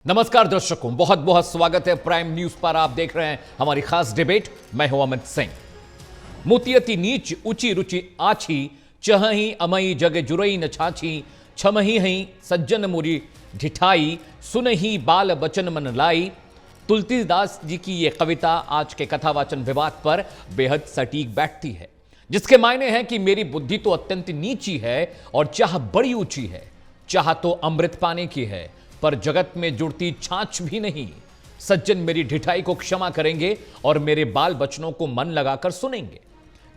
नमस्कार दर्शकों, बहुत बहुत स्वागत है प्राइम न्यूज पर। आप देख रहे हैं हमारी खास डिबेट। मैं हूं अमित सिंह। मोतियति नीच ऊंची रुचि आछी, चहही अमई जग जुरई न छाछी, छमही हई सज्जन मुरी ढिठाई, सुनही बाल बचन मन लाई। तुलसीदास जी की यह कविता आज के कथावाचन विवाद पर बेहद सटीक बैठती है, जिसके मायने हैं कि मेरी बुद्धि तो अत्यंत नीची है और चाह बड़ी ऊंची है। चाह तो अमृत पाने की है, पर जगत में जुड़ती छाछ भी नहीं। सज्जन मेरी ढिठाई को क्षमा करेंगे और मेरे बाल बचनों को मन लगाकर सुनेंगे।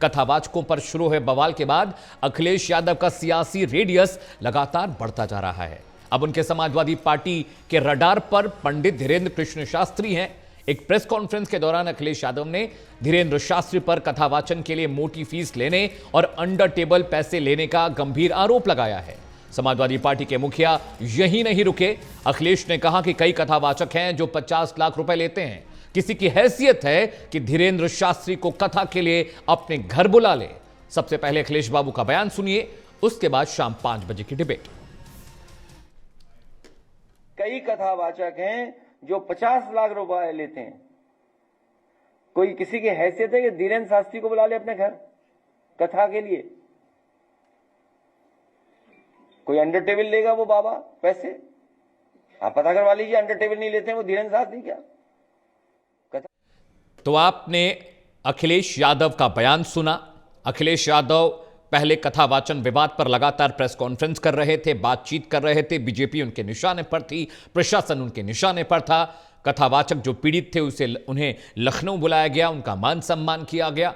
कथावाचकों पर शुरू हुए बवाल के बाद अखिलेश यादव का सियासी रेडियस लगातार बढ़ता जा रहा है। अब उनके समाजवादी पार्टी के रडार पर पंडित धीरेन्द्र कृष्ण शास्त्री हैं। एक प्रेस कॉन्फ्रेंस के दौरान अखिलेश यादव ने धीरेन्द्र शास्त्री पर कथावाचन के लिए मोटी फीस लेने और अंडर टेबल पैसे लेने का गंभीर आरोप लगाया है। समाजवादी पार्टी के मुखिया यही नहीं रुके। अखिलेश ने कहा कि कई कथावाचक हैं जो 50 लाख रुपए लेते हैं। किसी की हैसियत है कि धीरेन्द्र शास्त्री को कथा के लिए अपने घर बुला ले। सबसे पहले अखिलेश बाबू का बयान सुनिए, उसके बाद शाम 5 बजे की डिबेट। कई कथावाचक हैं जो 50 लाख रुपए लेते हैं। कोई किसी की हैसियत है कि धीरेन्द्र शास्त्री को बुला ले अपने घर कथा के लिए? कोई अंडर टेबल लेगा वो बाबा पैसे? आप पता करवा लीजिए, अंडर टेबल नहीं लेते हैं वो धीरेन्द्र शास्त्री क्या कथा। तो आपने अखिलेश यादव का बयान सुना। अखिलेश यादव पहले कथावाचन विवाद पर लगातार प्रेस कॉन्फ्रेंस कर रहे थे, बातचीत कर रहे थे। बीजेपी उनके निशाने पर थी, प्रशासन उनके निशाने पर था। कथावाचक जो पीड़ित थे उन्हें लखनऊ बुलाया गया, उनका मान सम्मान किया गया।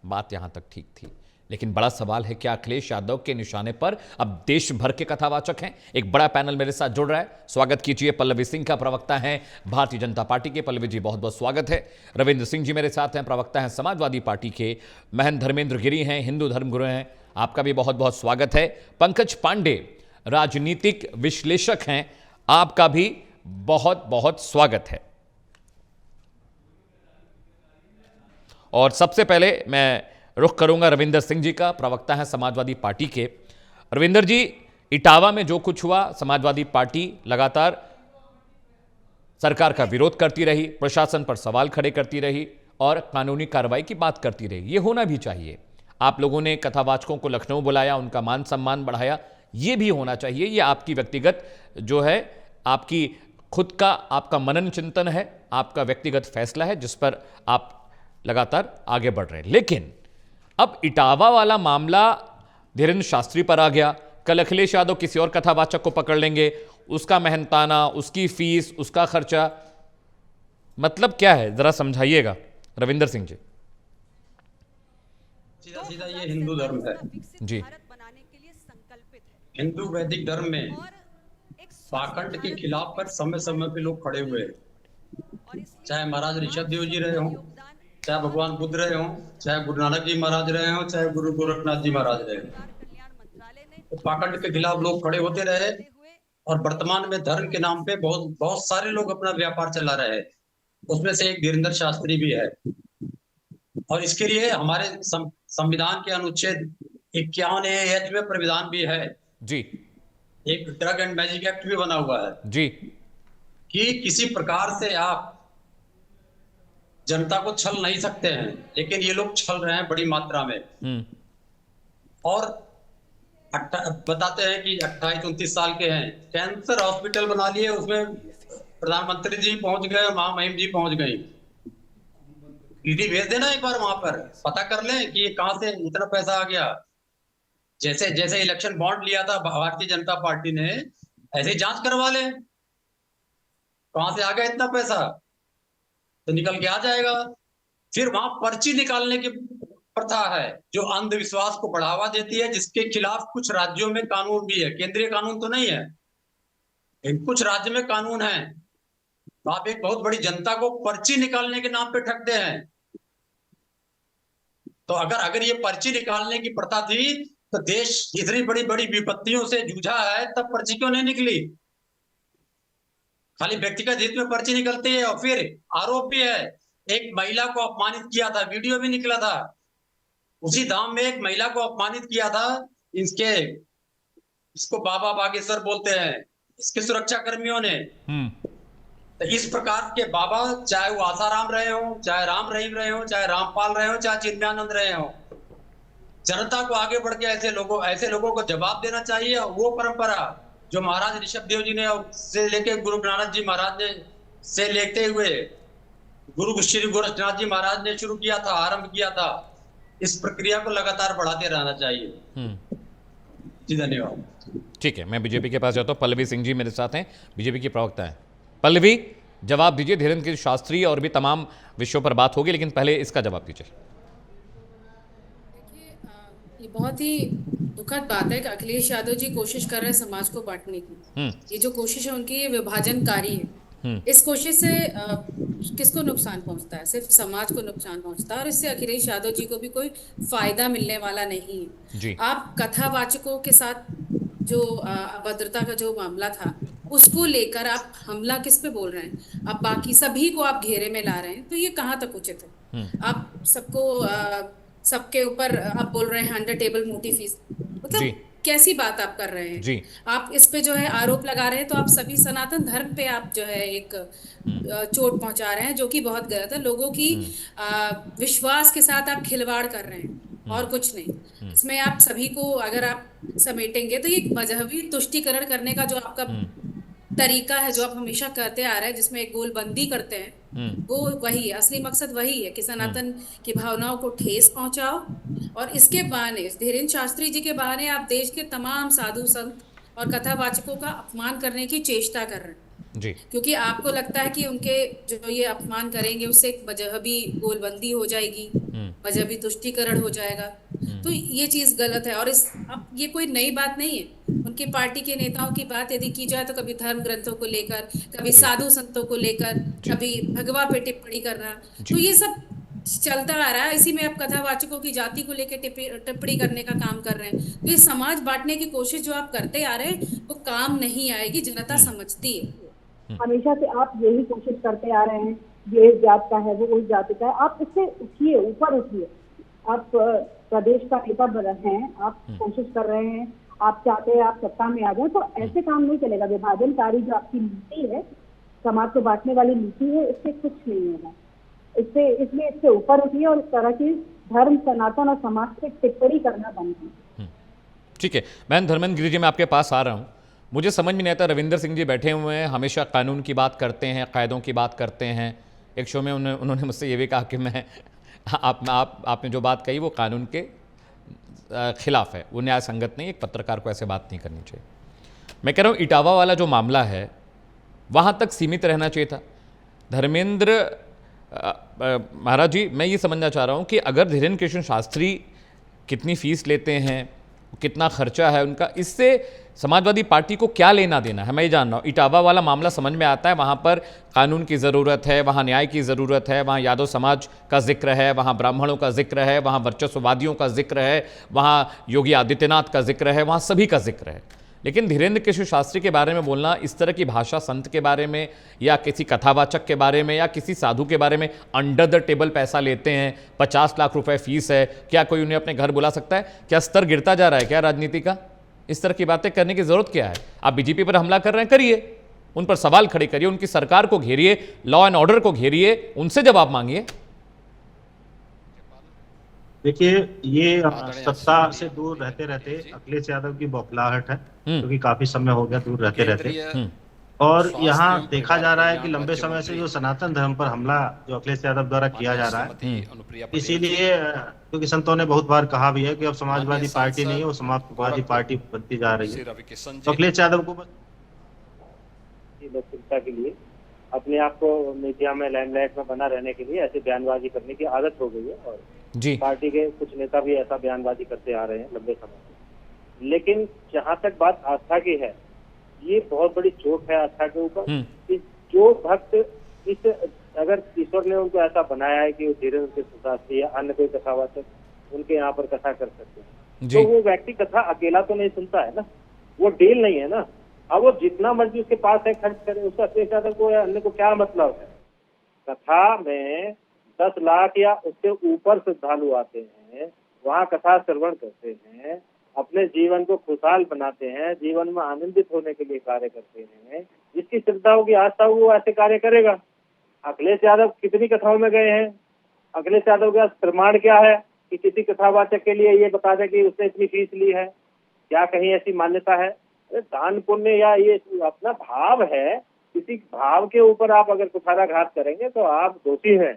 बात यहां तक ठीक थी, लेकिन बड़ा सवाल है क्या अखिलेश यादव के निशाने पर अब देश भर के कथावाचक हैं? एक बड़ा पैनल मेरे साथ जुड़ रहा है। स्वागत कीजिए पल्लवी सिंह का, प्रवक्ता हैं भारतीय जनता पार्टी के। पल्लवी जी, बहुत बहुत स्वागत है। रविंद्र सिंह जी मेरे साथ हैं, प्रवक्ता हैं समाजवादी पार्टी के। महंत धर्मेंद्र गिरी हैं, हिंदू धर्मगुरु हैं, आपका भी बहुत बहुत स्वागत है। पंकज पांडे राजनीतिक विश्लेषक हैं, आपका भी बहुत बहुत स्वागत है। और सबसे पहले मैं रुख करूंगा रविंदर सिंह जी का, प्रवक्ता है समाजवादी पार्टी के। रविंदर जी, इटावा में जो कुछ हुआ, समाजवादी पार्टी लगातार सरकार का विरोध करती रही, प्रशासन पर सवाल खड़े करती रही और कानूनी कार्रवाई की बात करती रही। ये होना भी चाहिए। आप लोगों ने कथावाचकों को लखनऊ बुलाया, उनका मान सम्मान बढ़ाया, ये भी होना चाहिए। ये आपकी व्यक्तिगत जो है, आपकी खुद का आपका मनन चिंतन है, आपका व्यक्तिगत फैसला है, जिस पर आप लगातार आगे बढ़ रहे हैं। लेकिन अब इटावा वाला मामला धीरेन्द्र शास्त्री पर आ गया। कल अखिलेश यादव किसी और कथावाचक को पकड़ लेंगे, उसका मेहनताना, उसकी फीस, उसका खर्चा, मतलब क्या है? जरा समझाइएगा रविंदर सिंह जी। सीधा सीधा ये हिंदू धर्म है जी। हिंदू वैदिक धर्म में पाखंड के खिलाफ पर समय समय पे लोग खड़े हुए हैं। चाहे महाराज ऋषभ देव जी रहे हों, चाहे भगवान बुद्ध रहे हों, चाहे गुरु नानक जी महाराज रहे हों, चाहे गुरु गोरखनाथ जी महाराज रहे हों, तो पाखंड के खिलाफ लोग खड़े होते रहे। और वर्तमान में धर्म के नाम पे बहुत बहुत सारे लोग अपना व्यापार चला रहे हैं। उसमें से एक धीरेन्द्र शास्त्री भी है। और इसके लिए हमारे संविधान के अनुच्छेद 51A में प्राविधान भी है जी। एक ड्रग एंड मैजिक एक्ट भी बना हुआ है जी। कि किसी प्रकार से आप जनता को छल नहीं सकते हैं। लेकिन ये लोग छल रहे हैं बड़ी मात्रा में। और बताते हैं कि 28-29 साल के हैं, कैंसर हॉस्पिटल बना लिए, उसमें प्रधानमंत्री जी पहुंच गए, महामहिम जी पहुंच गई। ईडी भेज देना एक बार, वहां पर पता कर लें कि कहां से इतना पैसा आ गया। जैसे जैसे इलेक्शन बॉन्ड लिया था भारतीय जनता पार्टी ने, ऐसे जांच करवा ले कहां से आ गया इतना पैसा, तो निकल के आ जाएगा। फिर वहां पर्ची निकालने की प्रथा है जो अंधविश्वास को बढ़ावा देती है, जिसके खिलाफ कुछ राज्यों में कानून भी है। केंद्रीय कानून तो नहीं है, लेकिन कुछ राज्य में कानून है। तो आप एक बहुत बड़ी जनता को पर्ची निकालने के नाम पे ठगते हैं। तो अगर ये पर्ची निकालने की प्रथा थी तो देश इतनी बड़ी बड़ी विपत्तियों से जूझा है, तब पर्ची क्यों नहीं निकली? खाली व्यक्तिगत हित में पर्ची निकलती है। और फिर आरोप भी है, एक महिला को अपमानित किया था, वीडियो भी निकला था। उसी धाम में एक महिला को अपमानित किया था। इसको बाबा बागेश्वर बोलते हैं, इसके सुरक्षा कर्मियों ने। तो इस प्रकार के बाबा, चाहे वो आसाराम रहे हो, चाहे राम रहीम रहे हो, चाहे रामपाल रहे हो, चाहे चिन्मयानंद रहे हो, जनता को आगे बढ़ के ऐसे लोगों को जवाब देना चाहिए। वो परंपरा जो महाराज ऋषभ देव जी ने से लेके गुरु नानक जी महाराज ने से लेते हुए गुरु श्री गोरखनाथ जी महाराज ने शुरू किया था, आरंभ किया था, इस प्रक्रिया को लगातार बढ़ाते रहना चाहिए। जी धन्यवाद। ठीक है, मैं बीजेपी के पास जाता हूँ। पल्लवी सिंह जी मेरे साथ हैं, बीजेपी की प्रवक्ता हैं। पल्लवी, जवाब दीजिए। धीरेन्द्र के शास्त्री और भी तमाम विषयों पर बात होगी, लेकिन पहले इसका जवाब दीजिए। ये बहुत ही दुखद बात है कि अखिलेश यादव जी कोशिश कर रहे हैं समाज को बांटने की। ये जो कोशिश है उनकी, ये विभाजनकारी है। इस कोशिश से किसको नुकसान पहुंचता है? सिर्फ समाज को नुकसान पहुंचता है, और इससे अखिलेश यादव जी को भी कोई फायदा मिलने वाला नहीं है। जी। आप कथावाचकों के साथ जो अभद्रता का जो मामला था, उसको लेकर आप हमला किस पे बोल रहे हैं? आप बाकी सभी को आप घेरे में ला रहे हैं, तो ये कहाँ तक उचित है? आप सबके ऊपर आप बोल रहे हैं अंडर टेबल मोटी फीस, मतलब कैसी बात आप कर रहे हैं? जी। आप इस पे जो है आरोप लगा रहे हैं, तो आप सभी सनातन धर्म पे आप जो है एक चोट पहुंचा रहे हैं, जो कि बहुत गलत है। लोगों की विश्वास के साथ आप खिलवाड़ कर रहे हैं और कुछ नहीं। इसमें आप सभी को अगर आप समेटेंगे तो ये मजहबी तुष्टीकरण करने का जो आपका तरीका है, जो आप हमेशा करते आ रहे हैं, जिसमें एक गोलबंदी करते हैं, वो वही है, असली मकसद वही है कि सनातन की भावनाओं को ठेस पहुंचाओ। और इसके बहाने, धीरेन्द्र शास्त्री जी के बहाने, आप देश के तमाम साधु संत और कथावाचकों का अपमान करने की चेष्टा कर रहे हैं जी। क्योंकि आपको लगता है कि उनके जो ये अपमान करेंगे उससे एक मजहबी गोलबंदी हो जाएगी, मजहबी तुष्टीकरण हो जाएगा। तो ये चीज गलत है। और अब ये कोई नई बात नहीं है। उनकी पार्टी के नेताओं की बात यदि की जाए तो कभी धर्म ग्रंथों को लेकर, कभी साधु संतों को लेकर, कभी भगवा पे टिप्पणी करना, तो ये सब चलता आ रहा है। इसी में आप कथावाचकों की जाति को लेकर टिप्पणी करने का काम कर रहे हैं। तो ये समाज बांटने की कोशिश जो आप करते आ रहे हैं वो काम नहीं आएगी, जनता समझती है। हमेशा से आप यही कोशिश करते आ रहे हैं, ये इस जात का है, वो उस जाति का है। आप इससे उठिए, ऊपर उठिए। आप प्रदेश का नेता हैं, आप कोशिश कर रहे हैं, आप चाहते हैं आप सत्ता में आ जाए, तो ऐसे काम नहीं चलेगा। विभाजनकारी जो आपकी नीति है, समाज को बांटने वाली नीति है, इससे कुछ नहीं होगा। इसलिए इससे ऊपर उठिए और इस तरह की धर्म, सनातन और समाज से टिप्पणी करना बंद कीजिए। ठीक है, बहन धर्मेंद्र गिरी जी, मैं आपके पास आ रहा हूँ। मुझे समझ में नहीं आता, रविंदर सिंह जी बैठे हुए हैं, हमेशा कानून की बात करते हैं, कायदों की बात करते हैं। एक शो में उन्होंने मुझसे ये भी कहा कि मैं आपने जो बात कही वो कानून के खिलाफ है, वो न्याय संगत नहीं, एक पत्रकार को ऐसे बात नहीं करनी चाहिए। मैं कह रहा हूँ इटावा वाला जो मामला है वहाँ तक सीमित रहना चाहिए था। धर्मेंद्र महाराज जी, मैं ये समझना चाह रहा हूँ कि अगर धीरेन्द्र कृष्ण शास्त्री कितनी फीस लेते हैं, कितना खर्चा है उनका, इससे समाजवादी पार्टी को क्या लेना देना है, मैं ये जान रहा हूँ। इटावा वाला मामला समझ में आता है, वहाँ पर कानून की ज़रूरत है, वहाँ न्याय की ज़रूरत है, वहाँ यादव समाज का जिक्र है, वहाँ ब्राह्मणों का जिक्र है, वहाँ वर्चस्ववादियों का जिक्र है, वहाँ योगी आदित्यनाथ का जिक्र है, वहाँ सभी का जिक्र है। लेकिन धीरेन्द्र कृष्ण शास्त्री के बारे में बोलना, इस तरह की भाषा संत के बारे में या किसी कथावाचक के बारे में या किसी साधु के बारे में अंडर द टेबल पैसा लेते हैं, 50 लाख रुपए फीस है, क्या कोई उन्हें अपने घर बुला सकता है? क्या स्तर गिरता जा रहा है क्या राजनीति का? इस तरह की बातें करने की जरूरत क्या है? आप बीजेपी पर हमला कर रहे हैं, करिए, उन पर सवाल खड़े करिए, उनकी सरकार को घेरिए, लॉ एंड ऑर्डर को घेरिए, उनसे जवाब मांगिए। देखिए, ये सत्ता से दूर रहते रहते अखिलेश यादव की बौखलाहट है, क्योंकि काफी समय हो गया दूर रहते रहते। और यहाँ देखा जा रहा है कि लंबे समय से जो सनातन धर्म पर हमला जो अखिलेश यादव द्वारा किया जा रहा है, इसीलिए क्योंकि संतों ने बहुत बार कहा भी है कि अब समाजवादी पार्टी नहीं है, वो समाजवादी पार्टी बनती जा रही है। तो अखिलेश यादव को बस लोकप्रियता के लिए, अपने आप को मीडिया में लाइमलाइट में बना रहने के लिए ऐसे बयानबाजी करने की आदत हो गई है। और जी, पार्टी के कुछ नेता भी ऐसा बयानबाजी करते आ रहे हैं लंबे समय से। लेकिन जहाँ तक बात आस्था की है, ये बहुत बड़ी चोट है आस्था के ऊपर। जो भक्त अगर ईश्वर ने उनको ऐसा बनाया है कि वो धीरेन्द्र कृष्ण शास्त्री या अन्य कोई कथावाचक उनके यहाँ पर कथा कर सकते हैं, तो वो व्यक्ति कथा अकेला तो नहीं सुनता है ना, वो डील नहीं है ना। अब वो जितना मर्जी उसके पास है खर्च करे, उसका अखिलेश यादव को या अन्य को क्या मतलब है? कथा में 10 लाख या उससे ऊपर श्रद्धालु आते हैं, वहाँ कथा श्रवण करते हैं, अपने जीवन को खुशहाल बनाते हैं, जीवन में आनंदित होने के लिए कार्य करते हैं। जिसकी श्रद्धा होगी, आस्था होगी, वो ऐसे कार्य करेगा। अखिलेश यादव कितनी कथाओं में गए हैं, अखिलेश यादव का प्रमाण क्या है कि किसी कथावाचक के लिए ये बता दें कि उसने इतनी फीस ली है? क्या कहीं ऐसी मान्यता है? अरे दान पुण्य या ये अपना भाव है, किसी भाव के ऊपर आप अगर कुठाराघात करेंगे तो आप दोषी हैं।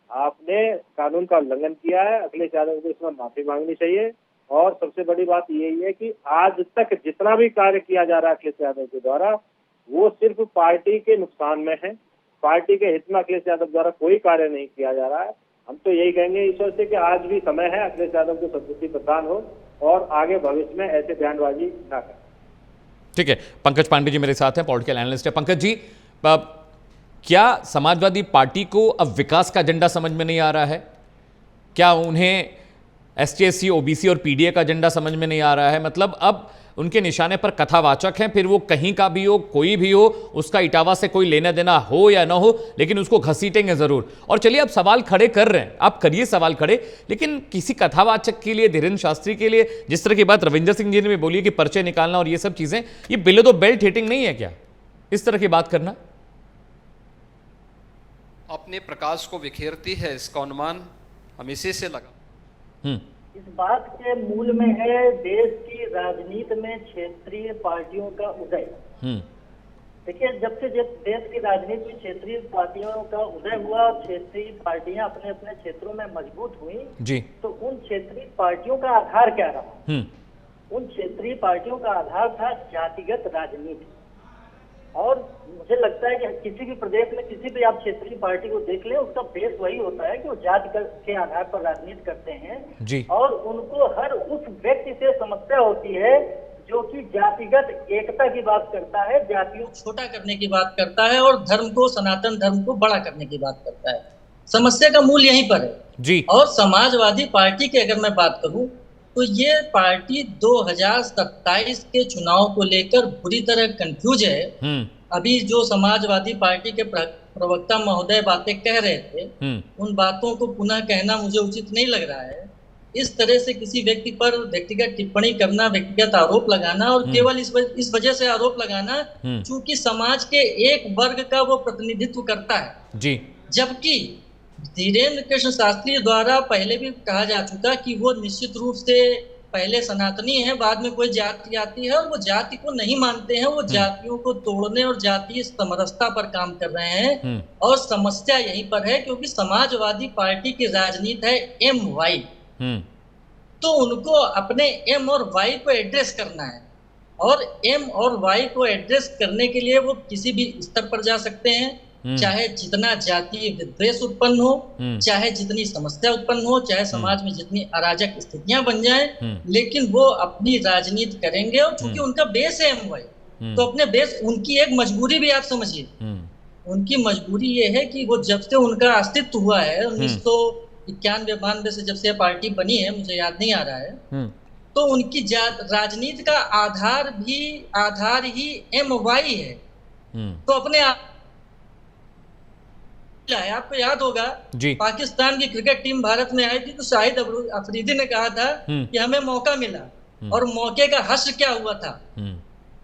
आपने कानून का उल्लंघन किया है। अखिलेश यादव को इसमें माफी मांगनी चाहिए। और सबसे बड़ी बात यही है कि आज तक जितना भी कार्य किया जा रहा है अखिलेश यादव के द्वारा, वो सिर्फ पार्टी के नुकसान में है। पार्टी के हित में अखिलेश यादव द्वारा कोई कार्य नहीं किया जा रहा है। हम तो यही कहेंगे ईश्वर से कि आज भी समय है, अखिलेश यादव को सद्बुद्धि प्रदान हो और आगे भविष्य में ऐसे बयानबाजी ना करें। ठीक है, पंकज पांडे जी मेरे साथ हैं, पॉलिटिकल एनालिस्ट है। पंकज जी, क्या समाजवादी पार्टी को अब विकास का एजेंडा समझ में नहीं आ रहा है? क्या उन्हें ST SC OBC और PDA का एजेंडा समझ में नहीं आ रहा है? मतलब अब उनके निशाने पर कथावाचक हैं, फिर वो कहीं का भी हो, कोई भी हो, उसका इटावा से कोई लेना देना हो या ना हो, लेकिन उसको घसीटेंगे जरूर। और चलिए आप सवाल खड़े कर रहे हैं, आप करिए सवाल खड़े, लेकिन किसी कथावाचक के लिए, धीरेन्द्र शास्त्री के लिए, जिस तरह की बात रविंदर सिंह जी ने भी बोली कि पर्चे निकालना और ये सब चीजें, ये बिलो द बेल्ट हिटिंग नहीं है क्या, इस तरह की बात करना? अपने प्रकाश को बिखेरती है, इसका अनुमान हम इसी से लगा। इस बात के मूल में है देश की राजनीति में क्षेत्रीय पार्टियों का उदय। देखिए, जब देश की राजनीति में क्षेत्रीय पार्टियों का उदय हुआ और क्षेत्रीय पार्टियां अपने अपने क्षेत्रों में मजबूत हुई जी, तो उन क्षेत्रीय पार्टियों का आधार क्या रहा? उन क्षेत्रीय पार्टियों का आधार था जातिगत राजनीति। और मुझे लगता है कि किसी भी प्रदेश में किसी भी आप क्षेत्रीय पार्टी को देख लें, उसका बेस वही होता है कि वो जाति के आधार पर राजनीति करते हैं जी। और उनको हर उस व्यक्ति से समस्या होती है जो कि जातिगत एकता की बात करता है, जातियों को छोटा करने की बात करता है और धर्म को, सनातन धर्म को बड़ा करने की बात करता है। समस्या का मूल यहीं पर है जी। और समाजवादी पार्टी की अगर मैं बात करूं तो ये पार्टी 2027 के चुनाव को लेकर बुरी तरह कंफ्यूज है। अभी जो समाजवादी पार्टी के प्रवक्ता महोदय बातें कह रहे थे, उन बातों को पुनः कहना मुझे उचित नहीं लग रहा है। इस तरह से किसी व्यक्ति पर व्यक्तिगत टिप्पणी करना, व्यक्तिगत आरोप लगाना और केवल इस वजह से आरोप लगाना क्योंकि समाज के एक वर्ग का वो प्रतिनिधित्व करता है जी। जबकि धीरेन्द्र कृष्ण शास्त्री द्वारा पहले भी कहा जा चुका कि वो निश्चित रूप से पहले सनातनी है, बाद में कोई जाति आती है और वो जाति को नहीं मानते हैं, वो जातियों को तोड़ने और जातीय समरसता पर काम कर रहे हैं। और समस्या यहीं पर है क्योंकि समाजवादी पार्टी की राजनीति है MY, तो उनको अपने M और Y को एड्रेस करना है और M और Y को एड्रेस करने के लिए वो किसी भी स्तर पर जा सकते हैं, चाहे जितना जातीय विद्वेष उत्पन्न हो, चाहे जितनी समस्या उत्पन्न हो, चाहे समाज में जितनी अराजक स्थितियां बन जाएं, लेकिन वो अपनी राजनीति करेंगे। और चूंकि उनका बेस है MY, तो अपने बेस, उनकी एक मजबूरी भी आप समझिए, उनकी मजबूरी ये है कि वो जब से उनका अस्तित्व हुआ है 1991-92 से जब से पार्टी बनी है, मुझे याद नहीं आ रहा है, तो उनकी राजनीति का आधार ही MY है। तो अपने आपको याद होगा पाकिस्तान की क्रिकेट टीम भारत में आई थी तो शाहिद अफरीदी ने कहा था कि हमें मौका मिला और मौके का हश्र क्या हुआ था।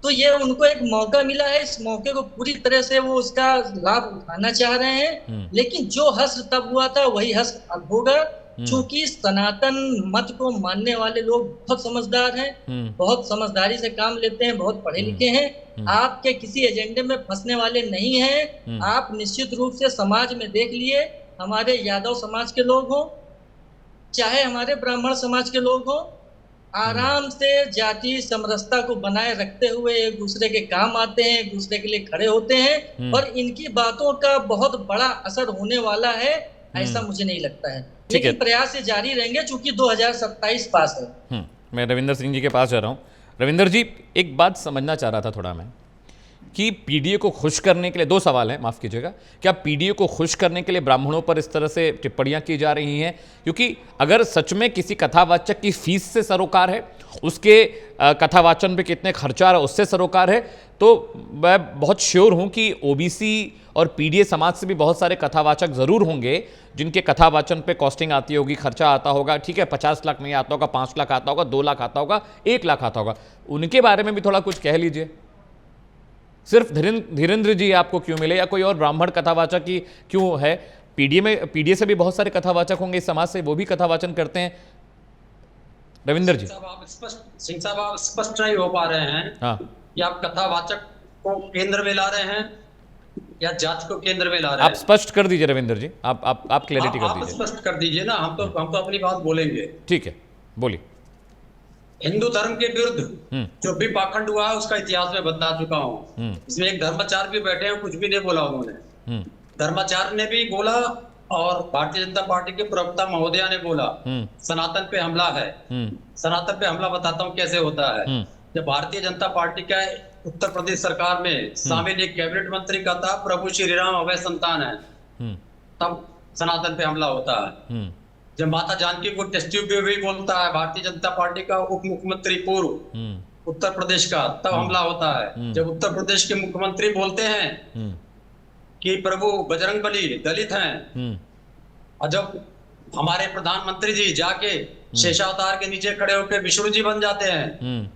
तो ये उनको एक मौका मिला है, इस मौके को पूरी तरह से वो उसका लाभ उठाना चाह रहे हैं, लेकिन जो हश्र तब हुआ था वही हश्र अब होगा। चूंकि सनातन मत को मानने वाले लोग बहुत समझदार हैं, बहुत समझदारी से काम लेते हैं, बहुत पढ़े लिखे हैं, आपके किसी एजेंडे में फंसने वाले नहीं हैं। आप निश्चित रूप से समाज में देख लिए, हमारे यादव समाज के लोग हों चाहे हमारे ब्राह्मण समाज के लोग हों, आराम से जातीय समरसता को बनाए रखते हुए एक दूसरे के काम आते हैं, एक दूसरे के लिए खड़े होते हैं और इनकी बातों का बहुत बड़ा असर होने वाला है, ऐसा मुझे नहीं लगता है। लेकिन प्रयास ये जारी रहेंगे चूंकि 2027 पास है। मैं रविंदर सिंह जी के पास जा रहा हूँ। रविंदर जी, एक बात समझना चाह रहा था थोड़ा मैं कि पीडीए को खुश करने के लिए, दो सवाल हैं, माफ़ कीजिएगा, क्या पीडीए को खुश करने के लिए ब्राह्मणों पर इस तरह से टिप्पणियां की जा रही हैं? क्योंकि अगर सच में किसी कथावाचक की फीस से सरोकार है, उसके कथावाचन पे कितने खर्चा है उससे सरोकार है, तो मैं बहुत श्योर हूं कि ओबीसी और पीडीए समाज से भी बहुत सारे कथावाचक ज़रूर होंगे जिनके कथावाचन पे कॉस्टिंग आती होगी, खर्चा आता होगा। ठीक है, 50 लाख नहीं आता होगा, 5 लाख आता होगा, 2 लाख आता होगा, 1 लाख आता होगा, उनके बारे में भी थोड़ा कुछ कह लीजिए। सिर्फ धीरेन्द्र जी आपको क्यों मिले, या कोई और ब्राह्मण कथावाचक ही क्यों है? पीडीए से भी बहुत सारे कथावाचक होंगे इस समाज से, वो भी कथावाचन करते हैं। रविंदर जी। सिंह साहब आप स्पष्ट नहीं हो पा रहे हैं। हाँ, कि आप कथावाचक को केंद्र में ला रहे हैं या जाति को केंद्र में ला रहे हैं? आप स्पष्ट कर दीजिए रविंदर जी, आप क्लैरिटी कर आप दीजिए। स्पष्ट कर दीजिए ना, हम तो अपनी बात बोलेंगे। ठीक है, बोलिए। हिंदू धर्म के विरुद्ध जो भी पाखंड हुआ है उसका इतिहास में बता चुका हूँ। इसमें एक धर्माचार्य भी बैठे हैं, कुछ भी नहीं बोला उन्होंने। धर्माचार्य ने भी बोला और भारतीय जनता पार्टी के प्रवक्ता महोदया ने बोला सनातन पे हमला है। सनातन पे हमला बताता हूँ कैसे होता है। जब भारतीय जनता पार्टी का उत्तर प्रदेश सरकार में शामिल एक कैबिनेट मंत्री का था प्रभु श्री राम अभय संतान है, तब सनातन पे हमला होता है। जब माता जानकी को टेस्ट ट्यूब पे भी बोलता है भारतीय जनता पार्टी का उप मुख्यमंत्री पूर्व उत्तर प्रदेश का, तब हमला होता है। जब उत्तर प्रदेश के मुख्यमंत्री बोलते हैं कि प्रभु बजरंगबली दलित हैं, और जब हमारे प्रधानमंत्री जी जाके शेषावतार के नीचे खड़े होकर विष्णु जी बन जाते हैं,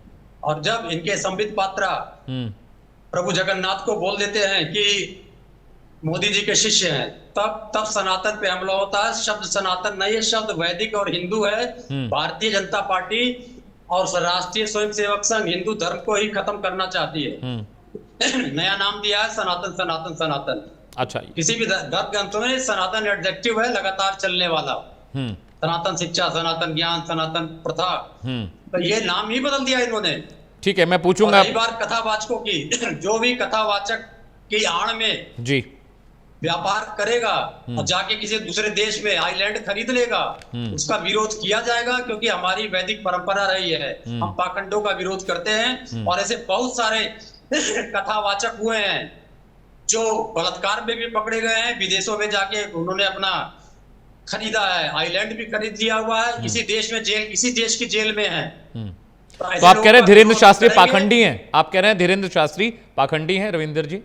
और जब इनके संबित पात्रा प्रभु जगन्नाथ को बोल देते हैं कि मोदी जी के शिष्य हैं, तब सनातन पे हमला होता है। शब्द सनातन नहीं है, शब्द वैदिक और हिंदू है। भारतीय जनता पार्टी और राष्ट्रीय स्वयंसेवक संघ हिंदू धर्म को ही खत्म करना चाहती है। नया नाम दिया है सनातन सनातन सनातन। अच्छा, किसी भी धर्म ग्रंथों में सनातन एडजेक्टिव है लगातार चलने वाला। सनातन शिक्षा, सनातन ज्ञान, सनातन प्रथा, तो ये नाम ही बदल दिया इन्होंने। ठीक है, मैं पूछूंगा। कई बार कथावाचकों की जो भी कथावाचक की आड़ में जी व्यापार करेगा और जाके किसी दूसरे देश में आइलैंड खरीद लेगा, उसका विरोध किया जाएगा, क्योंकि हमारी वैदिक परंपरा रही है। हम पाखंडों का विरोध करते हैं, और ऐसे बहुत सारे कथावाचक हुए हैं जो बलात्कार में भी पकड़े गए हैं, विदेशों में जाके उन्होंने अपना खरीदा है, आइलैंड भी खरीद लिया हुआ है, किसी देश में जेल, किसी देश की जेल में है। तो आप कह रहे हैं धीरेन्द्र शास्त्री पाखंडी हैं? आप कह रहे हैं धीरेन्द्र शास्त्री पाखंडी हैं रविंदर जी?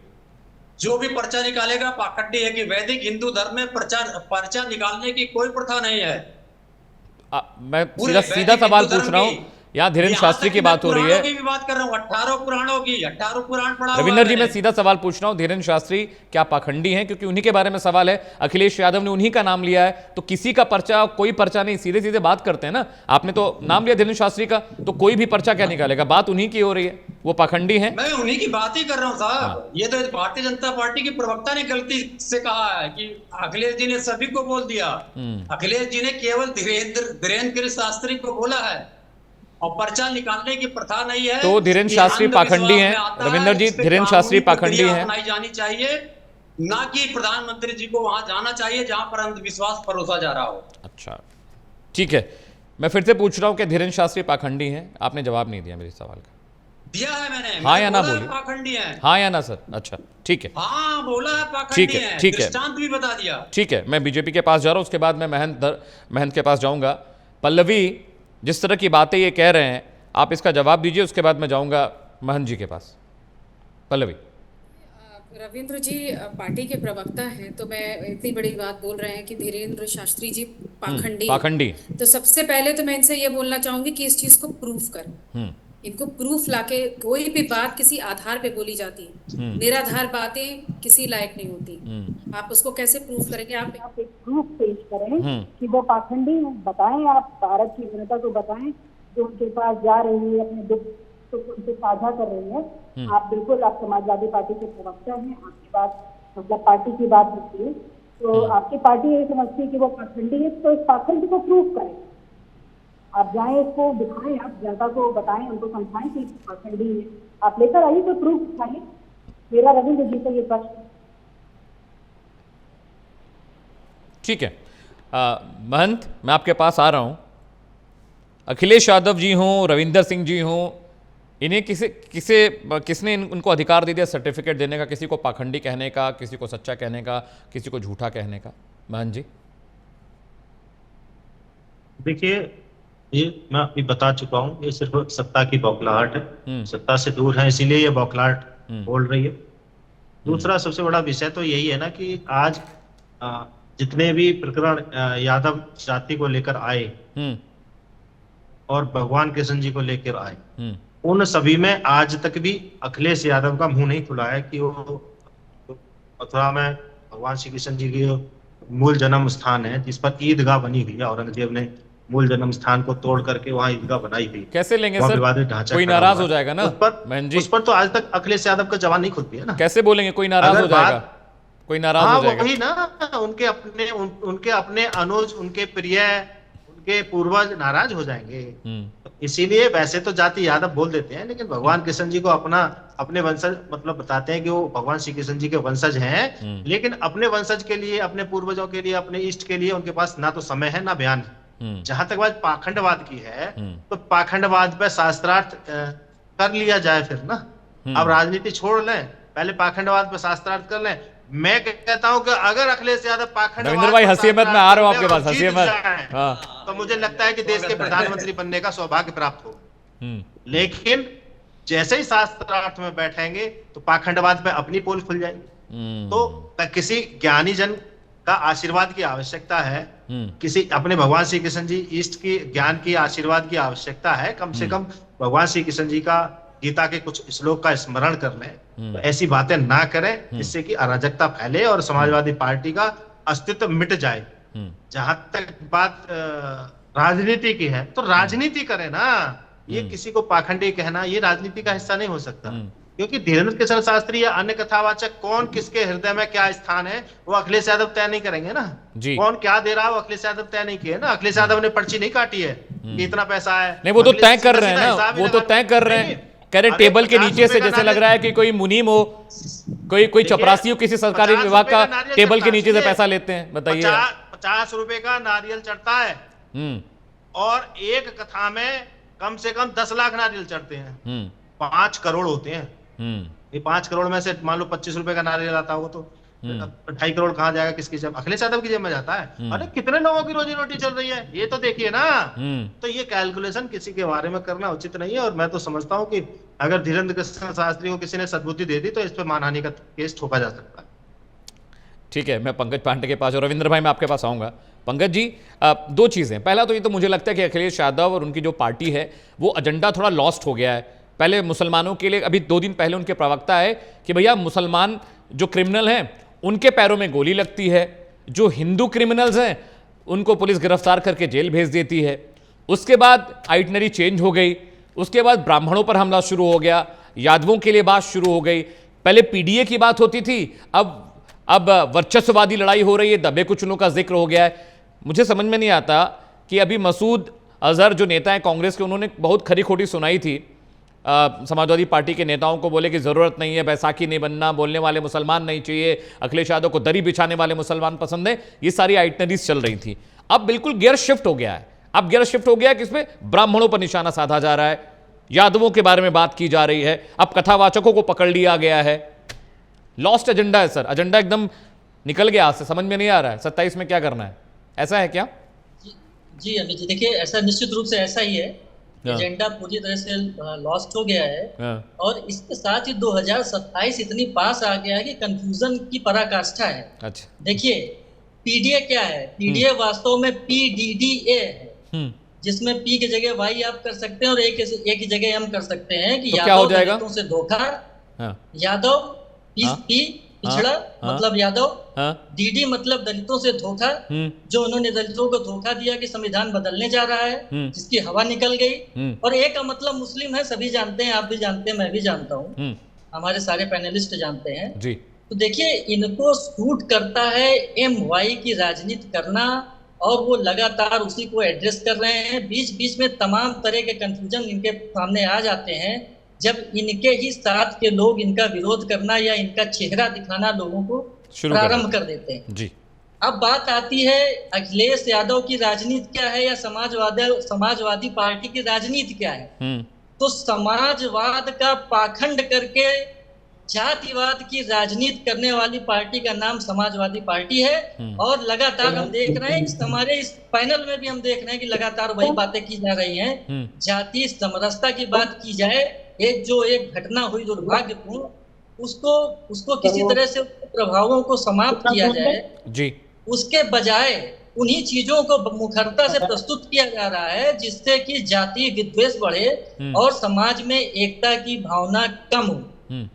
जो भी पर्चा निकालेगा पाखंडी है, कि वैदिक हिंदू धर्म में पर्चा निकालने की कोई प्रथा नहीं है। मैं सीधा सवाल पूछ रहा हूँ, यहाँ धीरेन्द्र शास्त्री की बात हो रही है। की भी बात कर रहा हूँ, 18 पुराणों की, 18 पुराण पढ़ा हुआ रविंदर जी, मैं सीधा सवाल पूछ रहा हूँ, धीरेन्द्र शास्त्री क्या पाखंडी हैं? क्योंकि उन्हीं के बारे में सवाल है। अखिलेश यादव ने उन्हीं का नाम लिया है, तो किसी का पर्चा, कोई पर्चा नहीं, सीधे सीधे बात करते हैं ना। आपने तो नाम लिया धीरेन्द्र शास्त्री का, तो कोई भी पर्चा क्या निकालेगा? बात उन्हीं की हो रही है, वो पाखंडी हैं। मैं उन्हीं की बात ही कर रहा हूँ साहब। ये तो भारतीय जनता पार्टी के प्रवक्ता ने गलती से कहा है कि अखिलेश जी ने सभी को बोल दिया। अखिलेश जी ने केवल धीरेन्द्र शास्त्री को बोला है, और पर्चा निकालने की प्रथा नहीं है। तो धीरेन्द्र शास्त्री पाखंडी हैं रविंदर जी? धीरेन्द्र शास्त्री पाखंडी हैं? अपनाई जानी चाहिए, ना कि प्रधानमंत्री जी को वहां जाना चाहिए जहां पर अंधविश्वास परोसा जा रहा हो। अच्छा, ठीक है, मैं फिर से पूछ रहा हूं कि धीरेन्द्र शास्त्री पाखंडी हैं? आपने जवाब नहीं दिया मेरे सवाल का। दिया है मैंने। हाँ या ना बोलिए। पाखंडी है, हाँ या ना सर? अच्छा, ठीक है, हाँ बोला है पाखंडी ठीक है, ठीक है, दृष्टांत भी बता दिया। ठीक है, मैं बीजेपी के पास जा रहा हूं, उसके बाद मैं महंत के पास जाऊंगा। पल्लवी, जिस तरह की बातें ये कह रहे हैं, आप इसका जवाब दीजिए, उसके बाद मैं जाऊंगा महंत जी के पास। पल्लवी। रविंद्र जी पार्टी के प्रवक्ता हैं, तो मैं इतनी बड़ी बात बोल रहे हैं कि धीरेन्द्र शास्त्री जी पाखंडी, तो सबसे पहले तो मैं इनसे ये बोलना चाहूंगी कि इस चीज को प्रूफ करें। इनको प्रूफ लाके, कोई भी बात किसी आधार पे बोली जाती है, निराधार बातें किसी लायक नहीं होती। आप उसको कैसे प्रूफ करेंगे? आप एक प्रूफ पेश करें कि वो पाखंडी हैं, बताएं, आप भारत की जनता को बताएं, जो उनके पास जा रही है, अपने दुख तो उनसे साझा कर रही है। आप बिल्कुल, आप समाजवादी पार्टी के प्रवक्ता हैं, आपकी बात मतलब पार्टी की बात होती है, तो आपकी पार्टी ये समझती है कि वो पाखंडी है, तो इस पाखंड को प्रूफ करें। आप जाएं, इसको दिखाएं, आप जनता को बताएं, उनको समझाएं कि पाखंडी है। आप लेकर आइए, तो प्रूफ दिखाइए। मेरा रविंद्र जी से ये प्रश्न। ठीक है, महंत, मैं आपके पास आ रहा हूं। अखिलेश यादव जी हों, रविंदर सिंह जी हों, इन्हें किसने उनको अधिकार दे दिया सर्टिफिकेट देने का, किसी को पाखंडी कहने का, किसी को सच्चा कहने का, किसी को झूठा कहने का? महंत जी। देखिए, ये मैं अभी बता चुका हूँ, ये सिर्फ सत्ता की बौखलाहट है, सत्ता से दूर है, इसीलिए ये बौखलाहट बोल रही है। दूसरा सबसे बड़ा विषय तो यही है ना कि आज जितने भी प्रकरण यादव जाति को लेकर आए और भगवान कृष्ण जी को लेकर आए, उन सभी में आज तक भी अखिलेश यादव का मुंह नहीं खुला है कि वो मथुरा में भगवान श्री कृष्ण जी की मूल जन्म स्थान है, जिस पर ईदगाह बनी हुई है, औरंगजेब ने मूल जन्म स्थान को तोड़ करके वहां ईदगाह बनाई हुई। कैसे लेंगे वहाँ सर? विवादित ढांचा कोई खड़ा नाराज हुआ हो जाएगा ना बहन जी। उस पर तो आज तक अखिलेश यादव का जवान नहीं खुलती है ना। कैसे बोलेंगे कोई नाराज हो जाएगा? कोई नाराज हो जाएगा? वही ना, उनके अपने अनुज, उनके प्रिय, उनके पूर्वज नाराज हो जाएंगे। इसीलिए वैसे तो जाति यादव बोल देते हैं, लेकिन भगवान कृष्ण जी को अपने वंशज मतलब बताते हैं कि वो भगवान श्री कृष्ण जी के वंशज हैं, लेकिन अपने वंशज के लिए, अपने पूर्वजों के लिए, अपने इष्ट के लिए उनके पास ना तो समय है ना बयान है। जहां तक बात पाखंडवाद की है, तो पाखंडवाद पे शास्त्रार्थ कर लिया जाए फिर ना। अब राजनीति छोड़ लें, पहले पाखंडवाद पे शास्त्रार्थ कर लें। मैं कहता हूं कि अगर अखिलेश यादव पाखंडवाद, रविंद्र भाई हंसी मत, मैं आ रहा हूं आपके पास, हंसी मत। तो मुझे लगता है कि देश के प्रधानमंत्री बनने का सौभाग्य प्राप्त होगा। लेकिन जैसे ही शास्त्रार्थ में बैठेंगे तो पाखंडवाद पे अपनी पोल खुल जाएगी। तो किसी ज्ञानी जन का आशीर्वाद की आवश्यकता है, किसी अपने भगवान श्री कृष्ण जी इष्ट की ज्ञान की आशीर्वाद की आवश्यकता है। कम से कम भगवान श्री कृष्ण जी का गीता के कुछ श्लोक का स्मरण कर लें, तो ऐसी बातें ना करें जिससे कि अराजकता फैले और समाजवादी पार्टी का अस्तित्व मिट जाए। जहां तक बात राजनीति की है, तो राजनीति करें ना। ये किसी को पाखंडी कहना, ये राजनीति का हिस्सा नहीं हो सकता, क्योंकि धीरेन्द्र किशोर शास्त्री या अन्य कथावाचक कौन किसके हृदय में क्या स्थान है वो अखिलेश यादव तय नहीं करेंगे ना। कौन क्या दे रहा है वो अखिलेश यादव तय नहीं किए ना। अखिलेश यादव ने पर्ची नहीं काटी है कि इतना पैसा है, नहीं वो तो तय कर रहे हैं ना, वो तो तय कर रहे हैं। कह रहे टेबल के नीचे से जैसे लग रहा है कि कोई मुनीम हो, कोई चपरासी हो किसी सरकारी विभाग का, टेबल के नीचे से पैसा लेते हैं। बताइए, 50 रुपए का नारियल चढ़ता है और एक कथा में कम से कम 10 लाख नारियल चढ़ते हैं। 5 करोड़ होते हैं। ये 5 करोड़ में से मान लो 25 रुपए का नारियल आता होगा तो 2.5 करोड़ कहाँ जाएगा, किसकी जेब? अखिलेश यादव की जेब में जाता है। अरे कितने लोगों की रोजी रोटी चल रही है ये तो देखिए ना। तो ये कैलकुलेशन किसी के बारे में करना उचित नहीं है। और मैं तो समझता हूँ कि अगर धीरेन्द्र किशोर शास्त्री को किसी ने सद्बुद्धि दे दी तो इस पर मानहानि का केस ठोका जा सकता है। ठीक है, मैं पंकज पांडे के पास और रविंद्र भाई मैं आपके पास आऊंगा। पंकज जी, 2 चीजें। पहला तो ये तो मुझे लगता है कि अखिलेश यादव और उनकी जो पार्टी है वो एजेंडा थोड़ा लॉस्ट हो गया है। पहले मुसलमानों के लिए, अभी 2 दिन पहले उनके प्रवक्ता है कि भैया मुसलमान जो क्रिमिनल हैं उनके पैरों में गोली लगती है, जो हिंदू क्रिमिनल्स हैं उनको पुलिस गिरफ्तार करके जेल भेज देती है। उसके बाद आइटनरी चेंज हो गई, उसके बाद ब्राह्मणों पर हमला शुरू हो गया, यादवों के लिए बात शुरू हो गई। पहले पीडीए की बात होती थी, अब वर्चस्ववादी लड़ाई हो रही है, दबे कुचलों का जिक्र हो गया है। मुझे समझ में नहीं आता कि अभी मसूद अजहर जो नेता हैं कांग्रेस के, उन्होंने बहुत खरी खोटी सुनाई थी समाजवादी पार्टी के नेताओं को, बोले कि ज़रूरत नहीं है, बैसाखी नहीं बनना, बोलने वाले मुसलमान नहीं चाहिए, अखिलेश यादव को दरी बिछाने वाले मुसलमान पसंद है। ये सारी आइटनरीज चल रही थी। अब बिल्कुल गियर शिफ्ट हो गया है। अब गियर शिफ्ट हो गया है कि इसमें ब्राह्मणों पर निशाना साधा जा रहा है, यादवों के बारे में बात की जा रही है, अब कथावाचकों को पकड़ लिया गया है। लॉस्ट एजेंडा है सर, एजेंडा एकदम निकल गया हाथ से, समझ में नहीं आ रहा है 27 में क्या करना है। ऐसा है क्या? जी अमित जी, देखिए ऐसा निश्चित रूप से ऐसा ही है। एजेंडा पूरी तरह से लॉस्ट हो गया है और इसके साथ ही 2027 इतनी पास आ गया है कि कंफ्यूजन की पराकाष्ठा है। अच्छा, देखिए पीडीए क्या है? पीडीए वास्तव में पीडीडीए है, जिसमें पी की जगह वाई आप कर सकते हैं और ए की जगह एम कर सकते हैं कि तो क्या हो जाएगा? दलितों से धोखा, यादव पी पिछड़ा मतलब यादव, डीडी मतलब दलितों से धोखा, जो उन्होंने दलितों को धोखा दिया कि संविधान बदलने जा रहा है, जिसकी हवा निकल गई। और ए का मतलब मुस्लिम है, सभी जानते हैं, आप भी जानते हैं, मैं भी जानता हूँ, हमारे सारे पैनलिस्ट जानते हैं जी। तो देखिए इनको सूट करता है MY की राजनीति करना और वो लगातार उसी को एड्रेस कर रहे हैं। बीच बीच में तमाम तरह के कंफ्यूजन इनके सामने आ जाते हैं जब इनके ही साथ के लोग इनका विरोध करना या इनका चेहरा दिखाना लोगों को प्रारंभ कर देते हैं जी। अब बात आती है अखिलेश यादव की राजनीति क्या है या समाजवादी पार्टी की राजनीति क्या है। तो समाजवाद का पाखंड करके जातिवाद की राजनीति करने वाली पार्टी का नाम समाजवादी पार्टी है। और लगातार हम देख रहे हैं, हमारे इस पैनल में भी हम देख रहे हैं कि लगातार वही बातें की जा रही हैं। जाति समरसता की बात की जाए, एक घटना हुई दुर्भाग्यपूर्ण, उसको किसी तरह से प्रभावों को समाप्त किया जाए जी। उसके उन्हीं चीजों को मुखरता से प्रस्तुत किया जा रहा है जिससे कि जातीय विद्वेष बढ़े और समाज में एकता की भावना कम हो।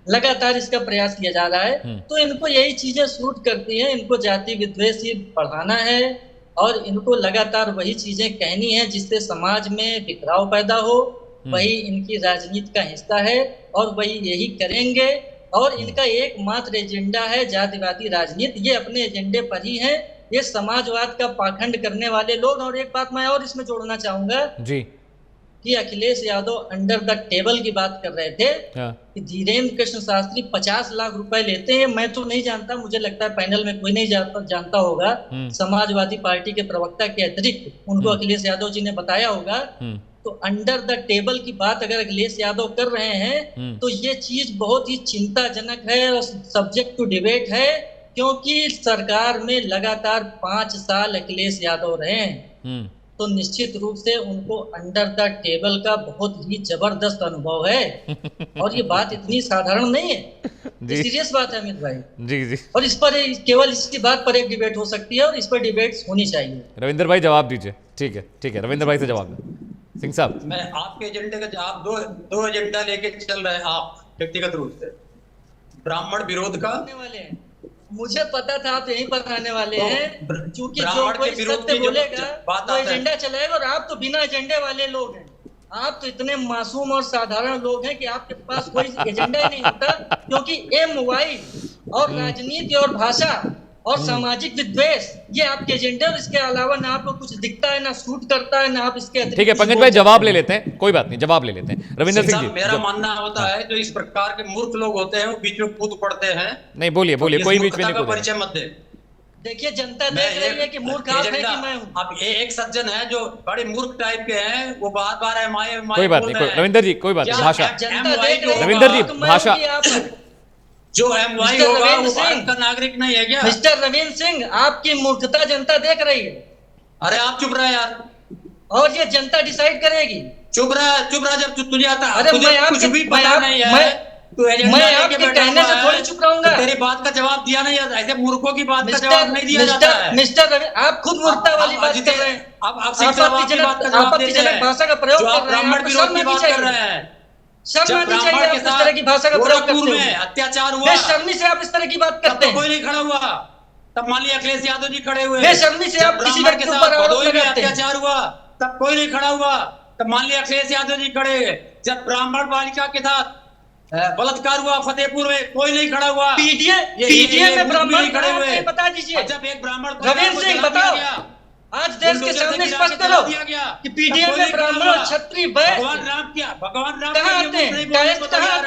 लगातार इसका प्रयास किया जा रहा है। तो इनको यही चीजें सूट करती हैं, इनको जाति विद्वेष ही बढ़ाना है और इनको लगातार वही चीजें कहनी है जिससे समाज में बिखराव पैदा हो। वही इनकी राजनीति का हिस्सा है और वही यही करेंगे। और इनका एकमात्र एजेंडा है जातिवादी राजनीति। ये अपने एजेंडे पर ही है। ये समाजवाद का पाखंड करने वाले लोग। और एक बात मैं और इसमें जोड़ना चाहूंगा जी कि Akhilesh Yadav under the table की बात कर रहे थे कि धीरेन्द्र कृष्ण शास्त्री 50 लाख रुपए लेते हैं। मैं तो नहीं जानता, मुझे लगता है पैनल में कोई नहीं जानता होगा। समाजवादी पार्टी के प्रवक्ता के अतिरिक्त उनको अखिलेश यादव जी ने बताया होगा। तो अंडर द टेबल की बात अगर अखिलेश यादव कर रहे हैं तो ये चीज बहुत ही चिंताजनक है और सब्जेक्ट टू डिबेट है, क्योंकि सरकार में लगातार 5 साल अखिलेश यादव रहे हैं। तो निश्चित रूप से उनको अंडर द टेबल का बहुत ही जबरदस्त अनुभव है। और ये बात इतनी साधारण नहीं है, सीरियस बात है अमित भाई। जी। और इस पर केवल इसी बात पर एक डिबेट हो सकती है और इस पर डिबेट होनी चाहिए। रविंदर भाई जवाब दीजिए। ठीक है, रविंदर भाई से जवाब सिंह साहब। मैं आपके एजेंडे का आप दो एजेंडा लेके चल रहे हैं आप व्यक्तिगत रूप से। ब्राह्मण विरोध का वाले हैं, मुझे पता था आप यहीं पर आने वाले हैं, क्योंकि जो कोई विरोध सत्य बोलेगा वो एजेंडा चलाएगा। और आप तो बिना एजेंडे वाले लोग हैं। आप तो इतने मासूम और साधारण लोग हैं कि आपके पास कोई एजेंडा ही नहीं होता, क्योंकि MY और राजनीति और भाषा और सामाजिक विद्वेष ये आपके एजेंडे। और इसके अलावा ना आपको कुछ दिखता है, ना सूट करता है, ना आप इसके। ठीक है पंकज भाई जवाब ले लेते हैं, कोई बात नहीं, जवाब ले लेते हैं। रविंदर सिंह जी, मेरा मानना होता है जो इस प्रकार के मूर्ख लोग होते हैं वो बीच में कूद पड़ते हैं। नहीं बोलिए, कोई बीच में नहीं कूदे। परिचय मत दे। देखिए जनता देख रही है कि मूर्ख आप हैं कि मैं हूं। अब एक सज्जन है जो बड़े मूर्ख टाइप के हैं, वो बार-बार MI कोई बात नहीं, रविंदर जी कोई बात नहीं, भाषा रविंदर जी भाषा जो MY होगा वो भारत का नागरिक नहीं है क्या? मिस्टर रविंद्र सिंह, आपकी मूर्खता जनता देख रही है। अरे आप चुप रहे यार। और ये जनता डिसाइड करेगी। चुप रहा जब तुझे आता। अरे तुझे कुछ भी पता नहीं है। मैं आपके कहने से थोड़ी चुप रहूंगा। तेरी बात का जवाब दिया नहीं जाता। ऐसे मूर्खों की बात का जवाब नहीं दिया जाता है। मिस्टर रवि, आप खुद मूर्खता वाली बात कर रहे हैं। अब आपत्तिजनक भाषा का प्रयोग कर रहे हैं। ब्राह्मण विरोध की बात कर रहे हैं। शर्म आनी चाहिए आप इस तरह की भाषा का प्रयोग करते हुए। अत्याचार हुआ, बेशर्मी से आप इस तरह की बात करते हैं। कोई नहीं खड़ा हुआ, तब मान लिया अखिलेश यादव जी खड़े हुए। बेशर्मी से आप किसी व्यक्ति के ऊपर आरोप लगाते हैं। अत्याचार हुआ तब कोई नहीं खड़ा हुआ, तब मान लिया अखिलेश यादव जी खड़े हुए। जब ब्राह्मण बालिका के साथ बलात्कार हुआ फतेहपुर में, कोई नहीं खड़ा हुआ। पीटीए में ब्राह्मण खड़े हुए, बता दीजिए। जब एक ब्राह्मण रविंद्र सिंह बताओ, आज देश के सामने स्पष्ट करो कि पीटीए में ब्राह्मण और क्षत्रिय भगवान राम कहाँ आते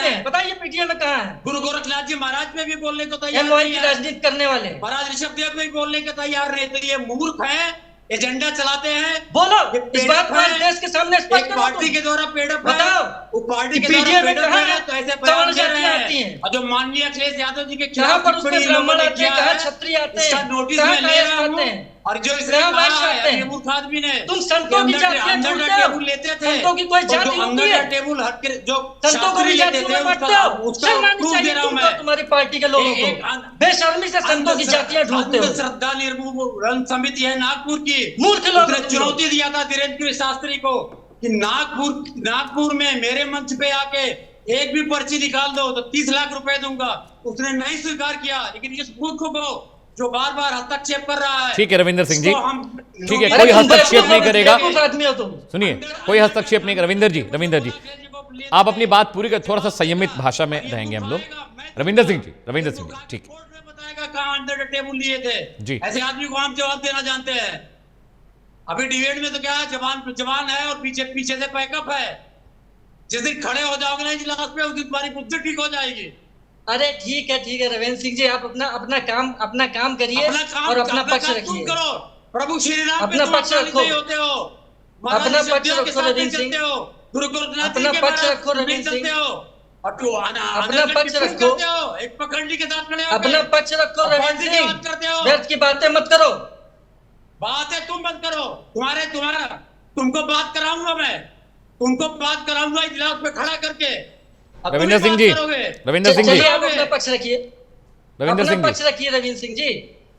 हैं? बताइए पीटीए में कहाँ है? गुरु गोरखनाथ जी महाराज में भी बोलने को तैयार MY की राजनीति करने वाले महाराज ऋषभ देव में भी बोलने को तैयार नहीं। तो ये मूर्ख है, एजेंडा चलाते हैं। बोलो इस बात को देश के सामने स्पष्ट करो। पार्टी के द्वारा पेड़अप बताओ, वो पार्टी के पीटीए में कहाँ है तो ऐसे बयान कर रहे आती हैं। और जो माननीय अखिलेश यादव जी के कहाँ खिलाफ पर उसमें ब्राह्मण आते हैं, कहाँ क्षत्रिय आते हैं, इसका नोटिस में ले रहा हूं। और जो इसने कहा है मूर्ख आदमी ने, तुम संतों की जातियां अंदर का टेबल लेते थे। संतों की कोई जाति होती है? टेबल हट के जो संतों को भी जातियों में बांटते हो। उसका प्रूफ दे रहा हूं मैं। तुम्हारी पार्टी के लोगों को बेशर्मी से संतों की जातियां ढूंढते हो। श्रद्धा निर्मूलन समिति है नागपुर की, मूर्ख लोग उसने चुनौती दिया था धीरेन्द्र शास्त्री को कि नागपुर में मेरे मंच पे आके एक भी पर्ची निकाल दो तो 30 लाख रुपए दूंगा। उसने नहीं स्वीकार किया। लेकिन इस मूर्ख को जो बार बार हस्तक्षेप कर रहा है। ठीक है रविंदर सिंह जी, ठीक है, कोई हस्तक्षेप नहीं करेगा। सुनिए, कोई हस्तक्षेप नहीं। रविंदर जी आप अपनी बात पूरी कर, थोड़ा सा संयमित भाषा में रहेंगे हम लोग। रविंदर सिंह जी ठीक है, बताएगा कहां अंडर द टेबल लिए थे जी। ऐसे आदमी को हम जवाब देना जानते हैं। अभी डिबेट में तो क्या है, जवान है और पीछे से पैकअप है। जिस दिन खड़े हो जाओगे ना इजलास पे, उस दिन तुम्हारी बुद्धि ठीक हो जाएगी। अरे ठीक है रविंद्र सिंह जी, आप अपना काम करिए और अपना पक्ष रखिए। प्रभु श्री राम अपना पक्ष रखो, होते हो, अपना पक्ष रखो रविंद्र सिंह, गुरु गोरखनाथ अपना पक्ष रखो रविंद्र सिंह, अपना पक्ष रखो, एक पखंडी के साथ खड़े अपना पक्ष रखो रविंद्र सिंह, व्यर्थ की बातें मत करो। बातें तुम मत करो, तुमको बात कराऊंगा मैं, बात कराऊंगा इजलास में खड़ा करके। रविंदर सिंह जी आप अपना पक्ष रखिए, रविंद्र सिंह जी।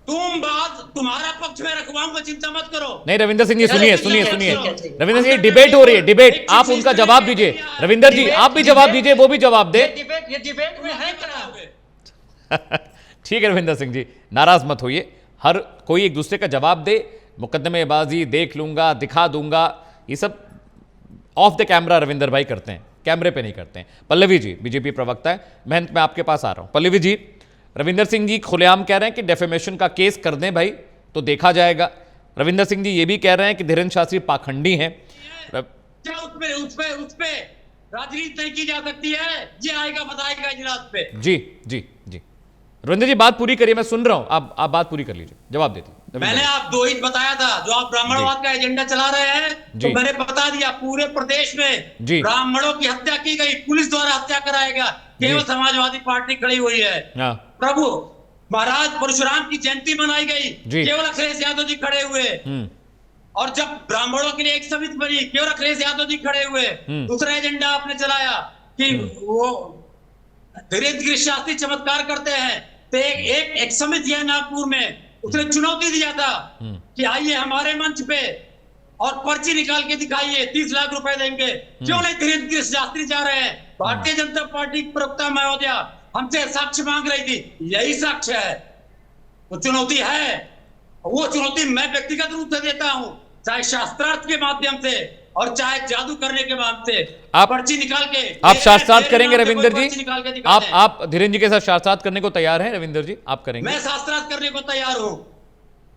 तुम्हारा पक्ष में रखवाऊंगा, चिंता मत करो। नहीं रविंदर सिंह जी, सुनिए सुनिए ठीक है, सुनिए, ठीक है, ठीक है। रविंदर सिंह जी डिबेट हो रही है, डिबेट, आप उनका जवाब दीजिए। रविंदर जी आप भी जवाब दीजिए, वो भी जवाब दे। ये डिबेट में है क्या? ठीक है रविंदर सिंह जी, नाराज मत होइए, हर कोई एक दूसरे का जवाब दे। मुकदमेबाजी देख लूंगा, दिखा दूंगा, ये सब ऑफ द कैमरा रविंदर भाई करते हैं, कैमरे पे नहीं करते हैं। पल्लवी जी बीजेपी प्रवक्ता है, महंत मैं आपके पास आ रहा हूं। पल्लवी जी, रविंदर सिंह जी खुलेआम कह रहे हैं कि डेफेमेशन का केस कर दें भाई तो देखा जाएगा। रविंदर सिंह जी ये भी कह रहे हैं कि धीरेन्द्र शास्त्री पाखंडी हैं। क्या उसपे राजनीति नहीं की जा सकती है? ये आएगा बताएगा इजलास पे। जी जी जी, रविंदर जी बात पूरी करिए, मैं सुन रहा हूं, आप बात पूरी कर लीजिए, जवाब देते। मैंने आप दो ही बताया था, जो आप ब्राह्मणवाद का एजेंडा चला रहे हैं, तो मैंने बता दिया पूरे प्रदेश में ब्राह्मणों की हत्या की गई, पुलिस द्वारा हत्या कराएगा, केवल समाजवादी पार्टी खड़ी हुई है। प्रभु महाराज परशुराम की जयंती मनाई गई, केवल अखिलेश यादव जी खड़े हुए। और जब ब्राह्मणों के लिए एक समिति बनी, केवल अखिलेश यादव जी खड़े हुए। दूसरा एजेंडा आपने चलाया कि वो धीरेन्द्र शास्त्री चमत्कार करते हैं, तो एक समिति है नागपुर में, उसने चुनौती दिया था कि आइए हमारे मंच पे और पर्ची निकाल के दिखाइए, 30 लाख रुपए देंगे। क्यों नहीं धीरेन्द्र शास्त्री जा रहे हैं? भारतीय जनता पार्टी की प्रवक्ता महोदया हमसे साक्ष्य मांग रही थी, यही साक्ष्य है, वो चुनौती है। वो चुनौती मैं व्यक्तिगत रूप से देता हूं, चाहे शास्त्रार्थ के माध्यम से और चाहे जादू करने के माध्यम से। आप पर्ची निकाल के आप शास्त्रार्थ करेंगे रविंदर जी? आप धीरेन्द्र जी के साथ शास्त्रार्थ करने को तैयार हैं रविंदर जी? आप करेंगे? मैं शास्त्रार्थ करने को तैयार हूं।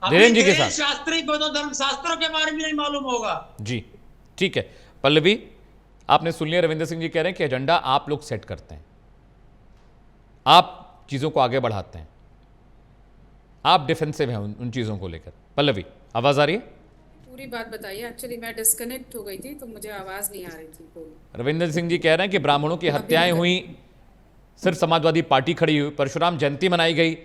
धीरेन्द्र जी के साथ शास्त्री को तो धर्मशास्त्रों के बारे में नहीं मालूम होगा। जी ठीक है। पल्लवी आपने सुन लिया, रविंदर सिंह जी कह रहे हैं कि एजेंडा आप लोग सेट करते हैं, आप चीजों को आगे बढ़ाते हैं, आप डिफेंसिव हैं उन चीजों को लेकर। पल्लवी आवाज आ रही है? पूरी बात बताइए। एक्चुअली मैं डिस्कनेक्ट हो गई थी तो मुझे आवाज नहीं आ रही थी। रविंदर सिंह जी कह रहे हैं कि ब्राह्मणों की हत्याएं हुई, सिर्फ समाजवादी पार्टी खड़ी हुई, परशुराम जयंती मनाई गई,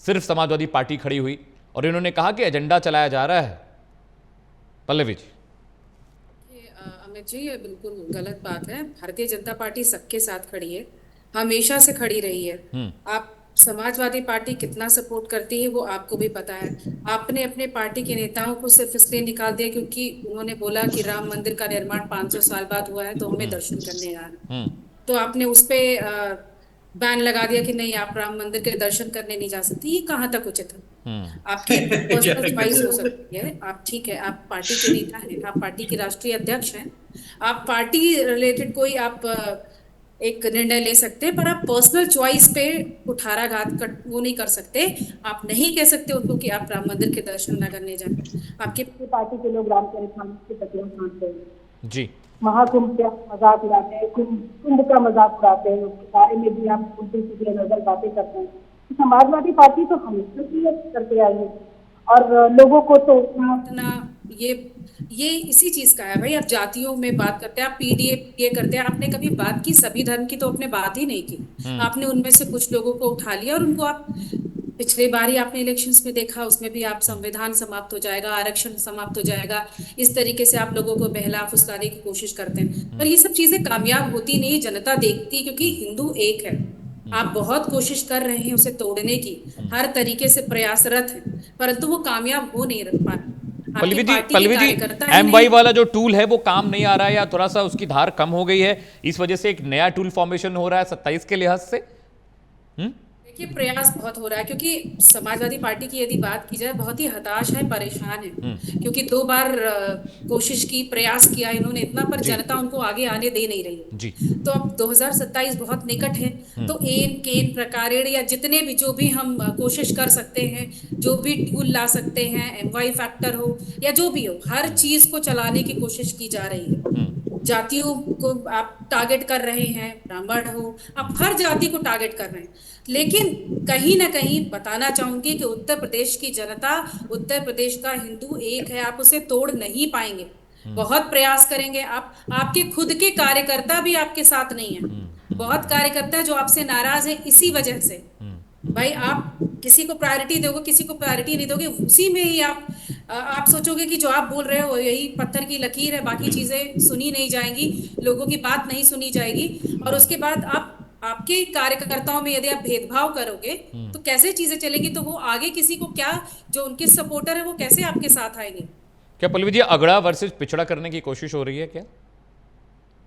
सिर्फ समाजवादी पार्टी खड़ी हुई, और इन्होंने कहा कि एजेंडा चलाया जा रहा है। पल्लवी जी। अमित जी ये बिल्कुल गलत बात है। भारतीय जनता पार्टी सबके साथ खड़ी है, हमेशा से खड़ी रही है। आप समाजवादी पार्टी कितना सपोर्ट करती है वो आपको भी पता है। आपने अपने पार्टी के नेताओं को सिर्फ इसलिए निकाल दिया क्योंकि उन्होंने बोला कि राम मंदिर का निर्माण 500 साल बाद हुआ है तो हमें दर्शन करने आना, तो आपने उस पे बैन लगा दिया कि नहीं आप राम मंदिर के दर्शन करने नहीं जा सकती। ये कहाँ तक उचित है? आपकी पर्सनल चॉइस हो सकती है, आप ठीक है, आप पार्टी के नेता हैं, आप पार्टी के राष्ट्रीय अध्यक्ष हैं, आप पार्टी रिलेटेड कोई आप एक निर्णय ले सकते हैं, पर आप पर्सनल चॉइस पे कुठाराघात वो नहीं कर सकते। आप नहीं कह सकते उनको कि आप राम मंदिर के दर्शन न करने जाए। आपके पार्टी के लोग रामचरितमानस के तकलीफ मानते हैं जी, महाकुंभ का मजाक उड़ाते हैं, कुंभ का मजाक उड़ाते हैं, उसके बारे में भी आप उल्टी सीधी नजर बातें करते हैं। तो समाजवादी पार्टी तो हमेशा से करते आई है और लोगों को तो ये इसी चीज का है भाई। आप जातियों में बात करते हैं, आप पीडीए करते हैं, आपने कभी बात की सभी धर्म की? तो आपने बात ही नहीं की। आपने उनमें से कुछ लोगों को उठा लिया और उनको आप पिछले बार ही आपने इलेक्शंस में देखा, उसमें भी आप संविधान समाप्त हो जाएगा, आरक्षण समाप्त हो जाएगा, इस तरीके से आप लोगों को बहला फुसलाने की कोशिश करते हैं। पर ये सब चीजें कामयाब होती नहीं, जनता देखती, क्योंकि हिंदू एक है। आप बहुत कोशिश कर रहे हैं उसे तोड़ने की, हर तरीके से प्रयासरत हैं, परंतु वो कामयाब हो नहीं पा रहे। पल्लवी जी MY वाला जो टूल है वो काम नहीं आ रहा है या थोड़ा सा उसकी धार कम हो गई है, इस वजह से एक नया टूल फॉर्मेशन हो रहा है 27 के लिहाज से? देखिए प्रयास बहुत हो रहा है, क्योंकि समाजवादी पार्टी की यदि बात की जाए बहुत ही हताश है, परेशान है, क्योंकि 2 बार कोशिश की, प्रयास किया इन्होंने इतना, पर जनता उनको आगे आने दे नहीं रही है जी। तो अब 2027 बहुत निकट है, तो एन केन प्रकारेण या जितने भी जो भी हम कोशिश कर सकते हैं, जो भी टूल ला सकते हैं, MY फैक्टर हो या जो भी हो, हर चीज को चलाने की कोशिश की जा रही है। जातियों को आप टारगेट कर रहे हैं, ब्राह्मण हो, आप हर जाति को टारगेट कर रहे हैं, लेकिन कहीं ना कहीं बताना चाहूंगी कि उत्तर प्रदेश की जनता, उत्तर प्रदेश का हिंदू एक है, आप उसे तोड़ नहीं पाएंगे। बहुत प्रयास करेंगे आप, आपके खुद के कार्यकर्ता भी आपके साथ नहीं है। बहुत कार्यकर्ता जो आपसे नाराज है इसी वजह से। भाई आप किसी को प्रायोरिटी दोगे, किसी को प्रायोरिटी नहीं दोगे, उसी में ही आप सोचोगे कि जो आप बोल रहे हो यही पत्थर की लकीर है, बाकी चीजें सुनी नहीं जाएंगी, लोगों की बात नहीं सुनी जाएगी, और उसके बाद आपके कार्यकर्ताओं में यदि आप भेदभाव करोगे तो कैसे चीजें चलेगी? तो वो आगे किसी को क्या, जो उनके सपोर्टर है वो कैसे आपके साथ आएंगे? क्या पल्लवी जी अगड़ा वर्सेस पिछड़ा करने की कोशिश हो रही है क्या?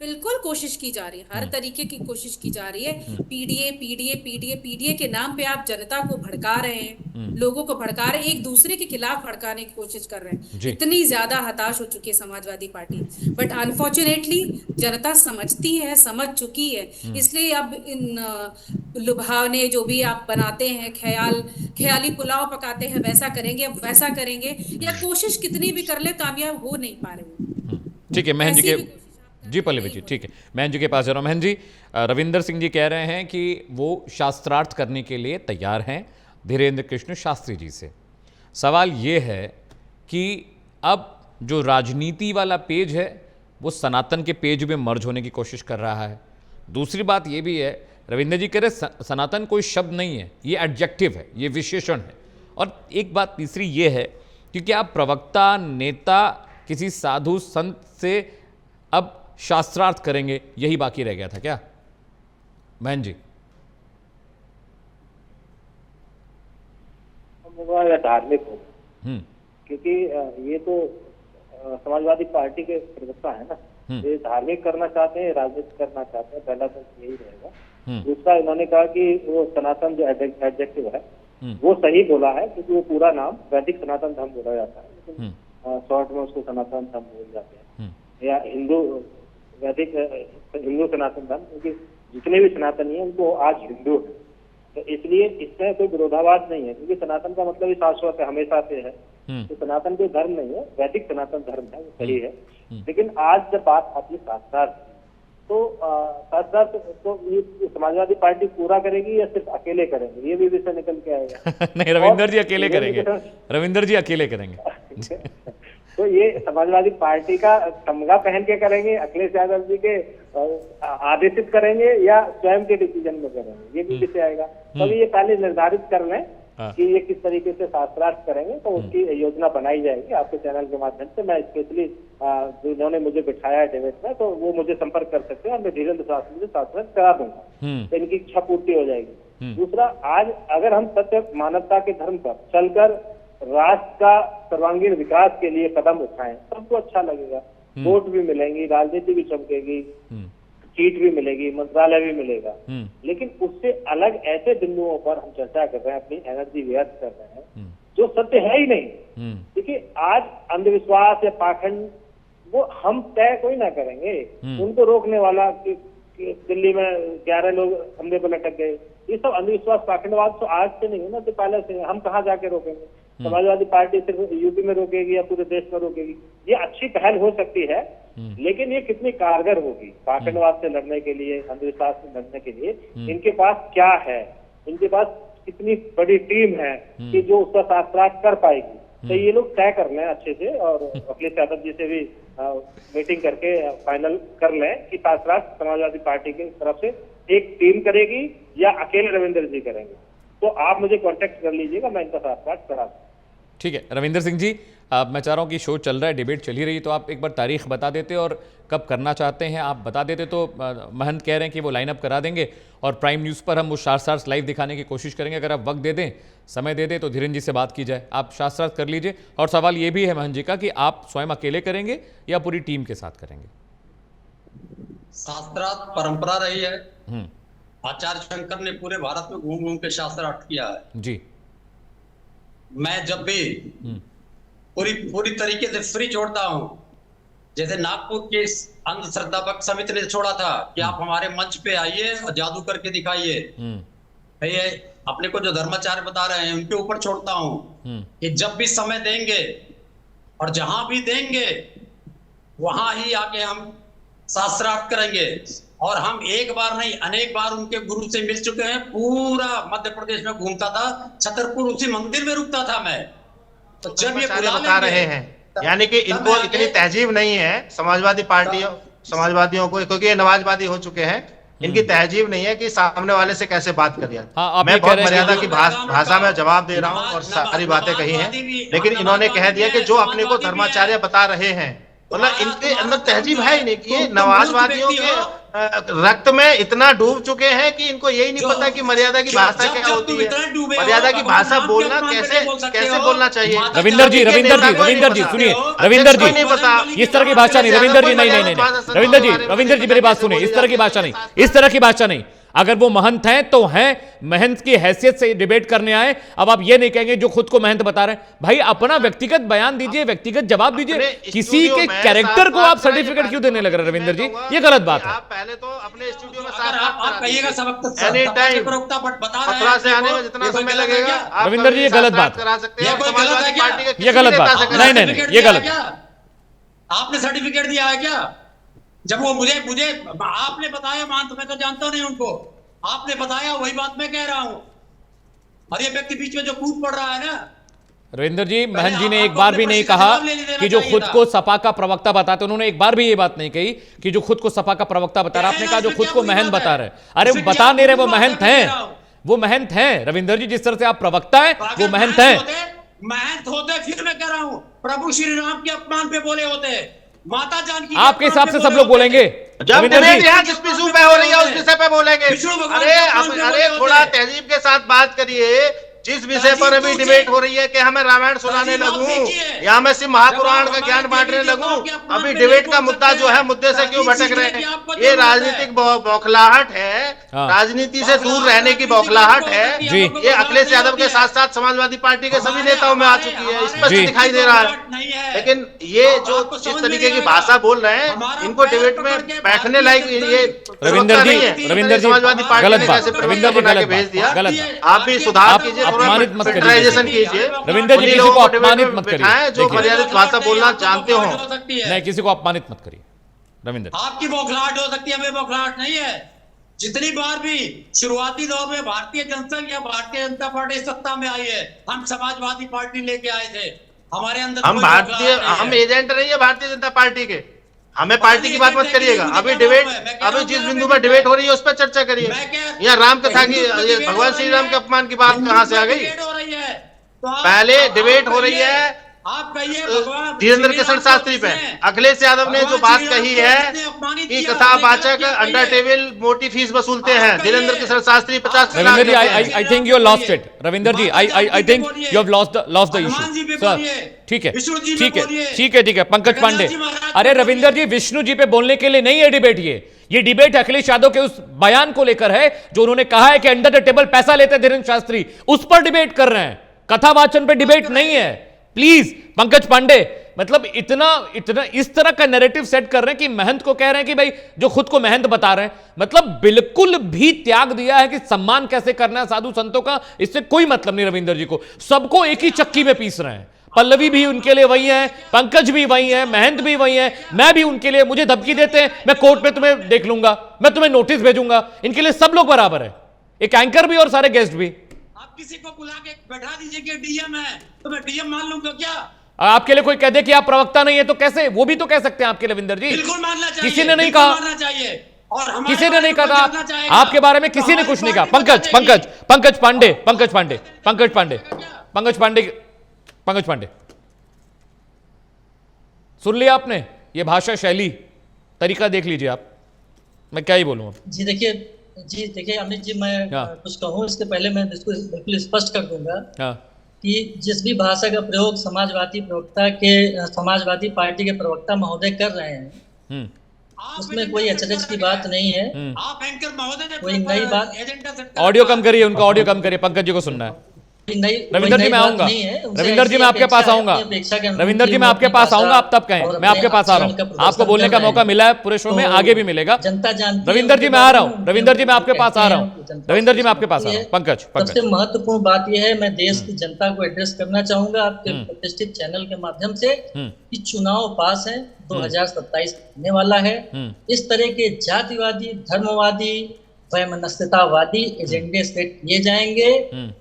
बिल्कुल कोशिश की जा रही है, हर तरीके की कोशिश की जा रही है। पीडीए पीडीए पीडीए पीडीए के नाम पे आप जनता को भड़का रहे हैं, लोगों को भड़का रहे हैं, एक दूसरे के खिलाफ भड़काने की कोशिश कर रहे हैं। जी। इतनी ज्यादा हताश हो चुकी है समाजवादी पार्टी, बट अनफॉर्चुनेटली जनता समझती है, समझ चुकी है। इसलिए अब इन लुभावने जो भी आप बनाते हैं, ख्याली पुलाव पकाते हैं, वैसा करेंगे, अब वैसा करेंगे, या कोशिश कितनी भी कर ले कामयाब हो नहीं पा रहे हैं। ठीक है महन जी ऐसी के, भी कोशिश आप कर जी रहे हैं, पल्लवी नहीं जी हो ठीक है, महन जी के पास जा रहा हूं। महन जी, रविंदर सिंह जी कह रहे हैं कि वो शास्त्रार्थ करने के लिए तैयार हैं धीरेन्द्र कृष्ण शास्त्री जी से। सवाल ये है कि अब जो राजनीति वाला पेज है वो सनातन के पेज में मर्ज होने की कोशिश कर रहा है। दूसरी बात ये भी है, रविंदर जी कह रहे सनातन कोई शब्द नहीं है, ये एडजेक्टिव है, ये विशेषण है। और एक बात तीसरी ये है कि क्या प्रवक्ता, नेता किसी साधु संत से अब शास्त्रार्थ करेंगे, यही बाकी रह गया था क्या बहन जी? धार्मिक हो, क्योंकि ये तो समाजवादी पार्टी के प्रवक्ता है ना, ये धार्मिक करना चाहते हैं, राजनीति करना चाहते हैं, पहला तो यही रहेगा। दूसरा, इन्होंने कहा कि वो सनातन जो एडजेक्टिव है वो सही बोला है, क्योंकि वो पूरा नाम वैदिक सनातन धर्म बोला जाता है, लेकिन शॉर्ट में उसको सनातन धर्म बोल जाते हैं, या वैदिक हिंदू सनातन धर्म, क्योंकि जितने भी सनातनी है उनको आज हिंदू है, तो इसलिए इसमें कोई विरोधाभास नहीं है, क्योंकि सनातन का मतलब ही शाश्वत है, हमेशा से है। तो सनातन कोई धर्म नहीं है, वैदिक सनातन धर्म है, वो सही है। लेकिन आज जब बात आती है शास्त्रार्थ, तो शास्त्रार्थ तो ये समाजवादी पार्टी पूरा करेगी या सिर्फ अकेले करेंगे, ये भी विषय निकल के आएगा। नहीं, रविंदर जी अकेले करेंगे, रविंदर जी अकेले करेंगे। तो ये समाजवादी पार्टी का तमगा पहन के करेंगे, अखिलेश यादव जी के आदेशित करेंगे, या स्वयं के डिसीजन में करेंगे, ये भी विषय आएगा। तो ये पहले निर्धारित कर लें कि ये किस तरीके से शास्त्रार्थ करेंगे, तो उसकी योजना बनाई जाएगी आपके चैनल के माध्यम से। मैं स्पेशली जिन्होंने मुझे बिठाया है डिबेट में, तो वो मुझे संपर्क कर सकते हैं और मैं धीरेन्द्र शास्त्री से शास्त्रार्थ करा दूंगा, तो इनकी इच्छा पूर्ति हो जाएगी। दूसरा, आज अगर हम सत्य मानवता के धर्म पर चलकर राष्ट्र का सर्वांगीण विकास के लिए कदम उठाएं, सबको अच्छा लगेगा। वोट भी मिलेंगी, राजनीति भी चमकेगी, सीट भी मिलेगी, मंत्रालय भी मिलेगा। लेकिन उससे अलग ऐसे बिंदुओं पर हम चर्चा कर रहे हैं, अपनी एनर्जी व्यर्थ कर रहे हैं, जो सत्य है ही नहीं। देखिए, आज अंधविश्वास या पाखंड वो हम तय कोई ना करेंगे, उनको रोकने वाला कि दिल्ली में 11 लोग खंबे पर लटक गए, ये सब अंधविश्वास पाखंडवाद तो आज से नहीं है ना, तो पहले से। हम कहाँ जाके रोकेंगे? समाजवादी पार्टी सिर्फ यूपी में रोकेगी या पूरे देश में रोकेगी? ये अच्छी पहल हो सकती है, लेकिन ये कितनी कारगर होगी पाखंडवाद से लड़ने के लिए, अंधविश्वास से लड़ने के लिए? इनके पास क्या है, इनके पास कितनी बड़ी टीम है कि जो उसका शास्त्रार्थ कर पाएगी? तो ये लोग तय कर लें अच्छे से, और अखिलेश यादव जी से भी मीटिंग करके फाइनल कर लें कि शास्त्रार्थ समाजवादी पार्टी की तरफ से एक टीम करेगी या अकेले रविंदर जी करेंगे। तो आप मुझे कांटेक्ट कर लीजिएगा, मैं इनका शास्त्रार्थ करा दूं। ठीक है रविंदर सिंह जी, मैं चाह रहा हूँ कि शो चल रहा है, डिबेट चल ही रही है, तो आप एक बार तारीख बता देते और कब करना चाहते हैं आप बता देते, तो महंत कह रहे हैं कि वो लाइन अप करा देंगे और प्राइम न्यूज़ पर हम वो शास्त्रार्थ लाइव दिखाने की कोशिश करेंगे। अगर आप वक्त दे दें, समय दे दें, तो धीरेन्द्र जी से बात की जाए, आप शास्त्रार्थ कर लीजिए। और सवाल ये भी है महंत जी का कि आप स्वयं अकेले करेंगे या पूरी टीम के साथ करेंगे? शास्त्रार्थ परंपरा रही है, आचार्य शंकर ने पूरे भारत में घूम घूम के शास्त्रार्थ किया है जी। मैं जब भी पूरी तरीके से फ्री छोड़ता हूं, जैसे नागपुर के अंधश्रद्धा पक्ष समिति ने छोड़ा था कि आप हमारे मंच पे आइए और जादू करके दिखाइए, ये अपने को जो धर्माचार्य बता रहे हैं उनके ऊपर छोड़ता हूं कि जब भी समय देंगे और जहां भी देंगे वहां ही आके हम शास्त्रार्थ करेंगे। और हम एक बार नहीं अनेक बार उनके गुरु से मिल चुके हैं, पूरा मध्य प्रदेश में घूमता था, छतरपुर उसी मंदिर में रुकता था मैं। तो जब ये बता रहे हैं, यानी कि इनको इतनी तहजीब नहीं है समाजवादियों को, क्योंकि ये नवाजवादी हो चुके हैं, इनकी तहजीब नहीं है कि सामने वाले से कैसे बात करिए। मैं बहुत मर्यादा की भाषा में जवाब दे रहा हूँ और सारी बातें कही हैं, लेकिन इन्होंने कह दिया कि जो अपने को धर्माचार्य बता रहे हैं, मतलब इनके अंदर तहजीब है ही नहीं कि ये नवाजवादियों के रक्त में इतना डूब चुके हैं कि इनको यही नहीं पता कि मर्यादा की भाषा क्या होती है, मर्यादा की भाषा बोलना कैसे बोलना चाहिए। रविंदर जी सुनिए, रविंदर जी नहीं पता इस तरह की भाषा नहीं, रविंदर जी नहीं, रविंदर जी मेरी बात सुनिए, इस तरह की भाषा नहीं, इस तरह की भाषा नहीं। अगर वो महंत हैं तो हैं, महंत की हैसियत से डिबेट करने आए। अब आप ये नहीं कहेंगे जो खुद को महंत बता रहे हैं, भाई अपना व्यक्तिगत बयान दीजिए, व्यक्तिगत जवाब दीजिए। किसी के कैरेक्टर को आप सर्टिफिकेट क्यों देने लग रहे हैं रविंदर जी, ये गलत बात है। आप पहले तो अपने स्टूडियो में आप कहिएगा सबक एनी टाइम प्रवक्ता बता पथरा से आने में जितना समय लगेगा रविंदर जी ये गलत बात करा सकते हैं। ये गलत बात, नहीं ये गलत। आपने सर्टिफिकेट दिया है क्या? जब वो मुझे आपने बताया, मान तो मैं तो जानता नहीं उनको, आपने बताया वही बात मैं कह रहा हूं। और ये व्यक्ति बीच में जो कूद पड़ रहा है ना, रविंदर जी, महंत जी ने एक बार भी नहीं कहा कि जो खुद को सपा का प्रवक्ता बताते, उन्होंने एक बार भी ये बात नहीं कही कि जो खुद को सपा का प्रवक्ता बता रहा। आपने कहा जो खुद को महंत बता रहे। अरे वो बता नहीं रहे, वो महंत हैं, वो महंत हैं रविंदर जी। जिस तरह से आप प्रवक्ता है वो महंत हैं। महंत होते फिर मैं कह रहा हूं प्रभु श्री राम के अपमान पे बोले होते, माता जानकी आपके हिसाब से सब लोग बोलेंगे। जब डिबेट यहाँ जिस विषय पे हो रही है उस विषय पे बोलेंगे। अरे थोड़ा तहजीब के साथ बात करिए। जिस विषय पर अभी डिबेट हो रही है कि हमें रामायण सुनाने लगूं या मैं सिर्फ महापुराण का ज्ञान बांटने लगूं, अभी डिबेट का मुद्दा जो है मुद्दे से क्यों भटक रहे हैं? ये राजनीतिक बौखलाहट है, राजनीति से दूर रहने की बौखलाहट है। ये अखिलेश यादव के साथ साथ समाजवादी पार्टी के सभी नेताओं में आ चुकी है, स्पष्ट दिखाई दे रहा है। लेकिन ये जो जिस तरीके की भाषा बोल रहे हैं, इनको डिबेट में बैठने लायक ये रविंदर जी समाजवादी पार्टी गलत ने बात, कैसे रविंदर जी बना के भेज दिया। आप भी सुधार कीजिए, अपमानित मत करिए, कीजिए। रविंदर जी किसी को अपमानित मत करिए, जो मर्यादित भाषा बोलना जानते हो। नहीं, किसी को अपमानित मत करिए रविंदर। आपकी बौखलाहट हो सकती है, हमें बौखलाहट नहीं है। जितनी बार भी शुरुआती दौर में भारतीय जनसंघ या भारतीय जनता पार्टी सत्ता में आई है, हम समाजवादी पार्टी लेके आए थे। हमारे अंदर हम एजेंट नहीं है भारतीय जनता पार्टी के। हमें पार्टी की बात मत करिएगा। अभी जिस बिंदु पर डिबेट हो रही है उस पर चर्चा करिए। यहाँ राम कथा की, भगवान श्री राम के अपमान की बात कहाँ से आ गई? पहले डिबेट हो रही है धीरेन्द्र किशन शास्त्री पे। अखिलेश यादव ने जो बात कही है कि कथावाचक अंडर टेबल मोटी फीस वसूलते हैं, Dhirendra Kishan Shastri 50। Ravinder ji, I think you lost it. Ravinder ji, I think you have lost the issue sir. ठीक है पंकज पांडे। अरे रविंदर जी, विष्णु जी पे बोलने के लिए नहीं है डिबेट। ये डिबेट अखिलेश यादव के उस बयान को लेकर है जो उन्होंने कहा है कि अंडर द टेबल पैसा लेते हैं धीरेन्द्र शास्त्री, उस पर डिबेट कर रहे हैं। कथावाचन पे डिबेट नहीं है। प्लीज पंकज पांडे, मतलब इतना इस तरह का नैरेटिव सेट कर रहे हैं कि महंत को कह रहे हैं कि भाई जो खुद को महंत बता रहे हैं, मतलब बिल्कुल भी त्याग दिया है कि सम्मान कैसे करना है साधु संतों का, इससे कोई मतलब नहीं रविंदर जी को। सबको एक ही चक्की में पीस रहे हैं। पल्लवी भी उनके लिए वही है, पंकज भी वही है, महंत भी वही है, मैं भी उनके लिए। मुझे धमकी देते हैं, मैं कोर्ट में तुम्हें देख लूंगा, मैं तुम्हें नोटिस भेजूंगा। इनके लिए सब लोग बराबर है, एक एंकर भी और सारे गेस्ट भी। आप किसी को बुला के बैठा दीजिए कि डीएम है तो मैं डीएम मान लूंगा क्या? आपके लिए कोई कह दे कि आप प्रवक्ता नहीं है तो कैसे? वो भी तो कह सकते हैं आपके लिए रविंदर जी। बिल्कुल मानना चाहिए, किसी ने नहीं कहा, और किसी ने नहीं कहा आपके बारे में, किसी ने कुछ नहीं कहा। पंकज पांडे सुन लिया आपने? ये भाषा शैली तरीका देख लीजिए आप, मैं क्या ही बोलूं। जी देखिए अमित जी, मैं कुछ कहूँ इसके पहले मैं इसको बिल्कुल स्पष्ट कर दूंगा कि जिस भी भाषा का प्रयोग समाजवादी पार्टी के प्रवक्ता महोदय कर रहे हैं उसमें कोई अचरज की बात नहीं है। आप एंकर महोदय, कोई नई बात। ऑडियो कम करिए, उनका ऑडियो कम करिए, पंकज जी को सुनना है। रविंदर जी मैं आऊंगा, रविंदर जी मैं आपके पास आऊंगा, रविंदर जी मैं आपके पास आऊंगा, आप तब कहें। मैं आपके पास आ रहा हूँ, आपको बोलने का मौका मिला है पूरे शो में, आगे भी मिलेगा। रविंदर जी मैं आ रहा हूँ, रविंदर जी मैं आपके पास आ रहा हूँ, रविंदर जी मैं आपके पास आ रहा हूँ। पंकज, सबसे महत्वपूर्ण बात यह है, मैं देश की जनता को एड्रेस करना चाहूंगा आपके प्रतिष्ठित चैनल के माध्यम से कि चुनाव पास है, 2027 आने वाला है। इस तरह के जातिवादी, धर्मवादी, वैमनस्यतावादी एजेंडे सेट किए जाएंगे।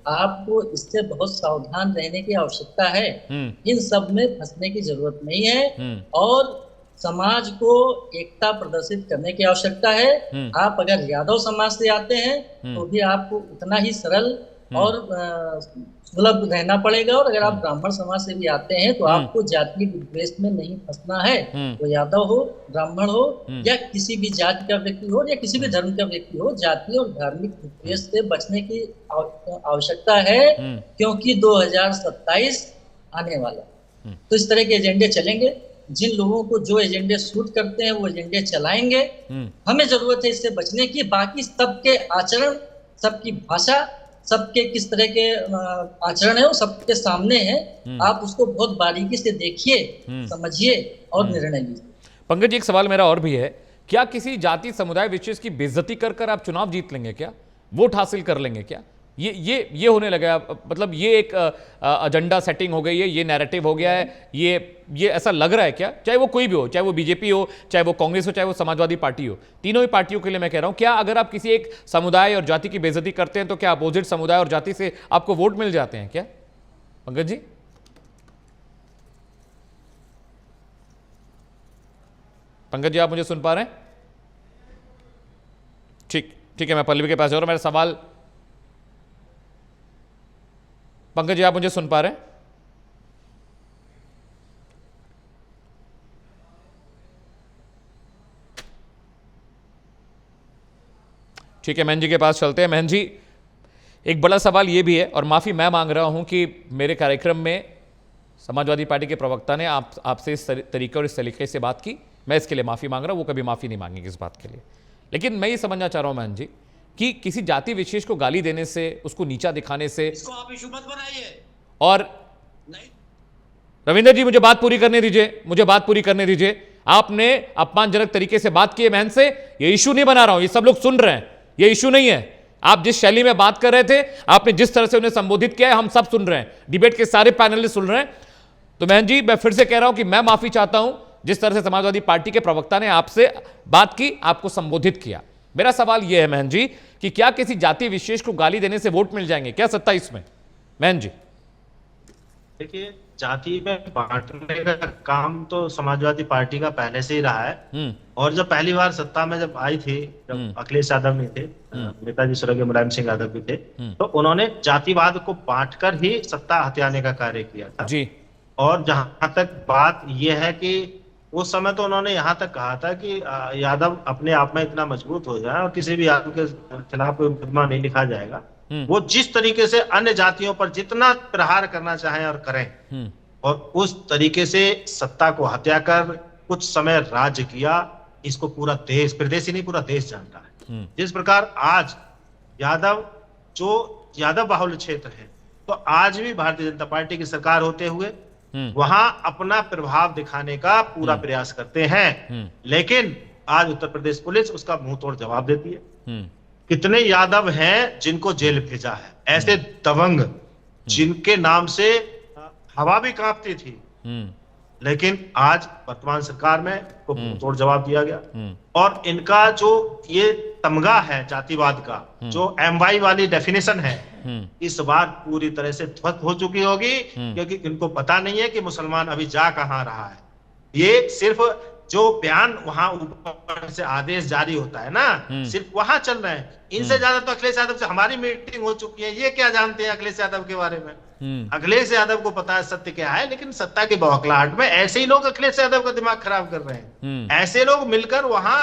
आपको इससे बहुत सावधान रहने की आवश्यकता है। इन सब में फंसने की जरूरत नहीं है और समाज को एकता प्रदर्शित करने की आवश्यकता है। आप अगर यादव समाज से आते हैं तो भी आपको उतना ही सरल और सुलभ रहना पड़ेगा। और अगर आप ब्राह्मण समाज से भी आते हैं तो आपको जातीय विद्वेष में नहीं फंसना है। वो यादव हो, ब्राह्मण हो या किसी भी जाति का व्यक्ति हो या किसी भी धर्म का व्यक्ति हो, जातीय और धार्मिक विद्वेष से बचने की आवश्यकता है, क्योंकि 2027 आने वाला। तो इस तरह के एजेंडे चलेंगे। जिन लोगों को जो एजेंडे सूट करते हैं वो एजेंडे चलाएंगे। हमें जरूरत है इससे बचने की। बाकी सबके आचरण, सबकी भाषा, सबके किस तरह के आचरण है वो सबके सामने है। आप उसको बहुत बारीकी से देखिए, समझिए और निर्णय लीजिए। पंकज जी, एक सवाल मेरा और भी है, क्या किसी जाति समुदाय विशेष की बेइज्जती कर कर आप चुनाव जीत लेंगे? क्या वोट हासिल कर लेंगे? क्या ये होने लगा? मतलब ये एक एजेंडा सेटिंग हो गई है, ये नैरेटिव हो गया है, ये ऐसा लग रहा है क्या? चाहे वो कोई भी हो, चाहे वो बीजेपी हो, चाहे वो कांग्रेस हो, चाहे वो समाजवादी पार्टी हो, तीनों ही पार्टियों के लिए मैं कह रहा हूं, क्या अगर आप किसी एक समुदाय और जाति की बेइज्जती करते हैं तो क्या अपोजिट समुदाय और जाति से आपको वोट मिल जाते हैं क्या, पंकज जी? पंकज जी, आप मुझे सुन पा रहे हैं? ठीक है, मैं पल्लवी के पास जा रहा हूं। मेरा सवाल, पंकज जी, आप मुझे सुन पा रहे हैं? ठीक है, महन जी के पास चलते हैं। महन जी, एक बड़ा सवाल यह भी है, और माफी मैं मांग रहा हूं कि मेरे कार्यक्रम में समाजवादी पार्टी के प्रवक्ता ने आपसे इस तरीके और इस तरीके से बात की। मैं इसके लिए माफी मांग रहा हूं, वो कभी माफी नहीं मांगेंगे इस बात के लिए। लेकिन मैं ये समझना चाह रहा हूं महन जी कि किसी जाति विशेष को गाली देने से, उसको नीचा दिखाने से, इसको आप इशू मत बनाइए। और नहीं, रविंदर जी, मुझे बात पूरी करने दीजिए। आपने अपमानजनक तरीके से बात की है बहन से, ये इशू नहीं बना रहा हूं, ये सब लोग सुन रहे हैं, ये इशू नहीं है। आप जिस शैली में बात कर रहे थे, आपने जिस तरह से उन्हें संबोधित किया है, हम सब सुन रहे हैं, डिबेट के सारे पैनलिस्ट सुन रहे हैं। तो बहन जी, मैं फिर से कह रहा हूं कि मैं माफी चाहता हूं जिस तरह से समाजवादी पार्टी के प्रवक्ता ने आपसे बात की, आपको संबोधित किया। मेरा सवाल यह है महन जी कि क्या किसी जाति विशेष को गाली देने से वोट मिल जाएंगे क्या 27 में? महन जी, देखिए, जाति में बांटने का काम तो समाजवादी पार्टी का पहले से ही रहा है। और जब पहली बार सत्ता में जब आई थी, जब अखिलेश यादव नहीं थे, नेताजी स्वर्गीय मुलायम सिंह यादव भी थे, तो उन्होंने जातिवाद को बांटकर ही सत्ता हथियाने का कार्य किया था जी। और जहां तक बात यह है कि उस समय तो उन्होंने यहाँ तक कहा था कि यादव अपने आप में इतना मजबूत हो जाए और किसी भी यादव के खिलाफ कोई मुकदमा नहीं लिखा जाएगा। वो जिस तरीके से अन्य जातियों पर जितना प्रहार करना चाहें और करें, और उस तरीके से सत्ता को हत्या कर कुछ समय राज्य किया, इसको पूरा देश, प्रदेश ही नहीं पूरा देश जानता है। जिस प्रकार आज यादव बाहुल्य क्षेत्र है, तो आज भी भारतीय जनता पार्टी की सरकार होते हुए वहां अपना प्रभाव दिखाने का पूरा प्रयास करते हैं। लेकिन आज उत्तर प्रदेश पुलिस उसका मुंह तोड़ जवाब देती है। कितने यादव हैं जिनको जेल भेजा है, ऐसे दबंग जिनके नाम से हवा भी कांपती थी, लेकिन आज वर्तमान सरकार में को मुंह तोड़ जवाब दिया गया। और इनका जो ये तमगा है जातिवाद का, जो MY वाली डेफिनेशन है, इस बार पूरी तरह से ध्वस्त हो चुकी होगी, क्योंकि इनको पता नहीं है कि मुसलमान अभी जा कहां रहा है। ये सिर्फ जो बयान वहां ऊपर से आदेश जारी होता है ना, सिर्फ वहां चल रहे हैं। इनसे ज्यादा तो अखिलेश यादव से हमारी मीटिंग हो चुकी है। ये क्या जानते हैं अखिलेश यादव के बारे में? अखिलेश यादव को पता है सत्य क्या है, लेकिन सत्ता की बौखलाहट में ऐसे ही लोग अखिलेश यादव का दिमाग खराब कर रहे हैं। ऐसे लोग मिलकर वहां,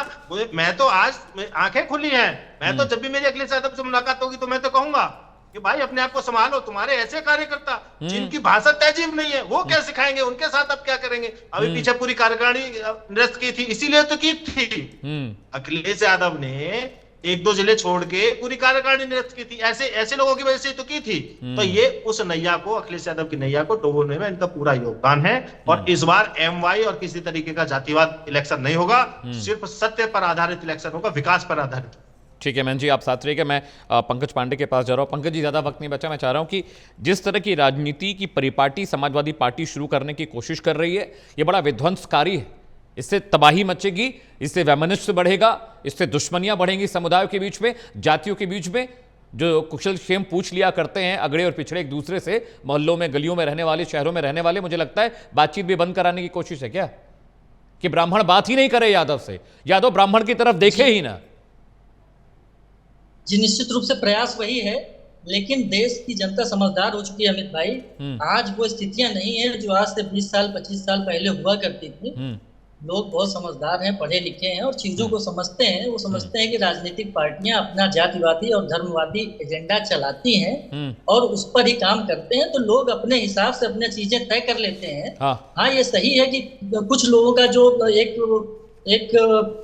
मैं तो आज आंखें खुली हैं, मैं तो जब भी मेरी अखिलेश यादव से मुलाकात होगी तो मैं तो कहूंगा कि भाई अपने आप को संभालो। तुम्हारे ऐसे कार्यकर्ता जिनकी भाषा तहजीब नहीं है, वो क्या सिखाएंगे? उनके साथ अब क्या करेंगे? अभी पीछे पूरी कार्यकारिणी निरस्त की थी, इसीलिए तो की थी। अखिलेश यादव ने 1-2 जिले छोड़ के पूरी कार्यकारिणी निरस्त की थी, ऐसे लोगों की वजह से तो की थी। तो ये उस नैया को, अखिलेश यादव की नैया को डुबोने में इनका पूरा योगदान है। और इस बार MY और किसी तरीके का जातिवाद इलेक्शन नहीं होगा, सिर्फ सत्य पर आधारित इलेक्शन होगा, विकास पर आधारित। ठीक है महन जी, आप साथ रहिए। मैं पंकज पांडे के पास जा रहा हूं। पंकज जी, ज्यादा वक्त नहीं बचा, मैं चाह रहा हूं कि जिस तरह की राजनीति की परिपाटी समाजवादी पार्टी शुरू करने की कोशिश कर रही है, ये बड़ा विध्वंसकारी है। इससे तबाही मचेगी, इससे वैमनस्य बढ़ेगा, इससे दुश्मनियां बढ़ेंगी समुदायों के बीच में, जातियों के बीच में। जो कुशल क्षेम पूछ लिया करते हैं अगड़े और पिछड़े एक दूसरे से, मोहल्लों में, गलियों में रहने वाले, शहरों में रहने वाले, मुझे लगता है बातचीत भी बंद कराने की कोशिश है क्या, कि ब्राह्मण बात ही नहीं करे यादव से, यादव ब्राह्मण की तरफ देखे ही ना। जी, निश्चित रूप से प्रयास वही है। लेकिन देश की जनता समझदार हो चुकी है अमित भाई। आज वो स्थितियां नहीं है जो आज से 20 साल 25 साल पहले हुआ करती थी। लोग बहुत समझदार हैं, पढ़े लिखे हैं और चीजों को समझते हैं। वो समझते हैं कि राजनीतिक पार्टियां अपना जातिवादी और धर्मवादी एजेंडा चलाती हैं और उस पर ही काम करते हैं, तो लोग अपने हिसाब से अपने चीजें तय कर लेते हैं। हाँ, ये सही है कि कुछ लोगों का जो एक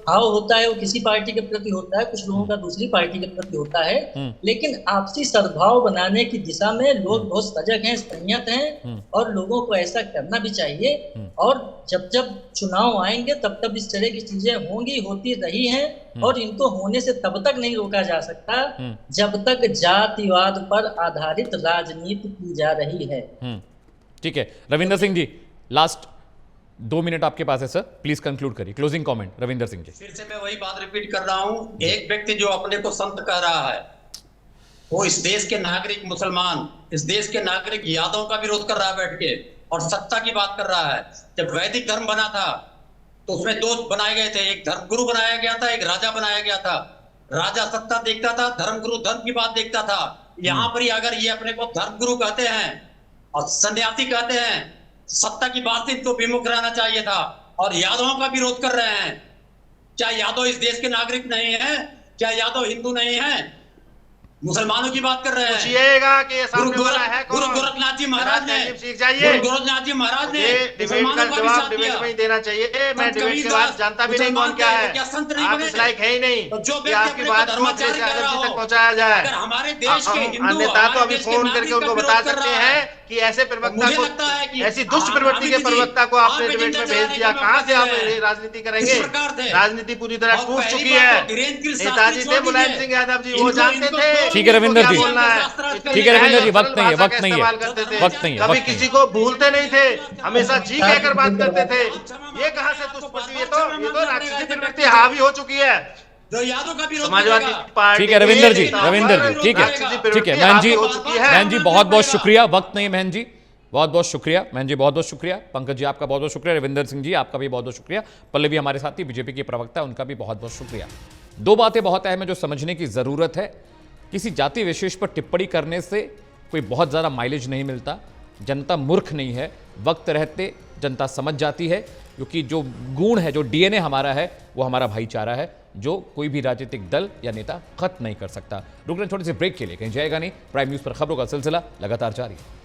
भाव होता है वो किसी पार्टी के प्रति होता है, कुछ लोगों का दूसरी पार्टी के प्रति होता है, लेकिन आपसी सद्भाव बनाने की दिशा में लोग बहुत सजग हैं, संयत हैं और लोगों को ऐसा करना भी चाहिए। और जब जब चुनाव आएंगे तब तब इस तरह की चीजें होंगी, होती रही हैं और इनको होने से तब तक नहीं रोका जा सकता जब तक जातिवाद पर आधारित राजनीति की जा रही है। ठीक है रविंदर सिंह जी, लास्ट 2 मिनट आपके पास है सर, प्लीज कंक्लूड करिए। Closing comment Ravinder Singh ji. फिर से मैं वही बात रिपीट कर रहा हूं, एक व्यक्ति जो अपने को संत कह रहा है वो इस देश के नागरिक मुसलमान, इस देश के नागरिक यादवों का विरोध कर रहा है बैठ के और सत्ता की बात कर रहा है। जब वैदिक धर्म बना था तो उसमें 2 बनाए गए थे, एक धर्मगुरु बनाया गया था, एक राजा बनाया गया था। राजा सत्ता देखता था, धर्मगुरु धर्म की बात देखता था। यहाँ पर ही अगर ये अपने को धर्मगुरु कहते हैं और सन्यासी कहते हैं, सत्ता की बात से इनको विमुख रहना चाहिए था और यादवों का विरोध कर रहे हैं। क्या यादव इस देश के नागरिक नहीं है? क्या यादव हिंदू नहीं है? मुसलमानों की बात कर रहे हैं। पूछिएगा कि ये सामने वाला है कौन? गुरु गोरखनाथ जी महाराज ने, सीख जाइए। गुरु गोरखनाथ जी महाराज ने डिबेट का जवाब डिबेट में ही देना चाहिए। मैं डिबेट के बाद जानता भी नहीं कौन क्या है, आप इस लायक है ही नहीं कि आपकी बात को अपने से आगे तक पहुंचाया जाए। हमारे देश के अन्यथा तो अभी फोन करके उनको बता सकते हैं कि ऐसे प्रवक्ता को, ऐसी दुष्ट प्रवृत्ति के प्रवक्ता को आपने डिबेट में भेज दिया। कहां से आप राजनीति करेंगे? राजनीति पूरी तरह टूट चुकी है। नेताजी थे मुलायम सिंह यादव जी, वो जानते थे। ठीक है रविंदर जी, ठीक है रविंदर जी, वक्त नहीं है, वक्त नहीं है, वक्त नहीं है। कभी किसी को भूलते नहीं थे, हमेशा जी कहकर बात करते थे। ये कहां से दुष्प्रवृत्ति? ये तो राक्षसी प्रवृत्ति हावी हो चुकी है समाजवादी पार्टी। ठीक है रविंदर जी, रविंदर जी, ठीक है महन जी बहुत बहुत शुक्रिया। वक्त नहीं महन जी, बहुत बहुत शुक्रिया। महन जी बहुत बहुत शुक्रिया। पंकज जी आपका बहुत बहुत शुक्रिया। रविंदर सिंह जी आपका भी बहुत बहुत शुक्रिया। पल्लवी हमारे साथी बीजेपी की प्रवक्ता, उनका भी बहुत बहुत शुक्रिया। 2 बातें बहुत अहम है जो समझने की जरूरत है। किसी जाति विशेष पर टिप्पणी करने से कोई बहुत ज़्यादा माइलेज नहीं मिलता। जनता मूर्ख नहीं है, वक्त रहते जनता समझ जाती है, क्योंकि जो गुण है, जो डीएनए हमारा है, वो हमारा भाईचारा है, जो कोई भी राजनीतिक दल या नेता खत्म नहीं कर सकता। रुक रहे थोड़ी सी ब्रेक के लिए, कहीं जाएगा नहीं। प्राइम न्यूज़ पर खबरों का सिलसिला लगातार जारी है।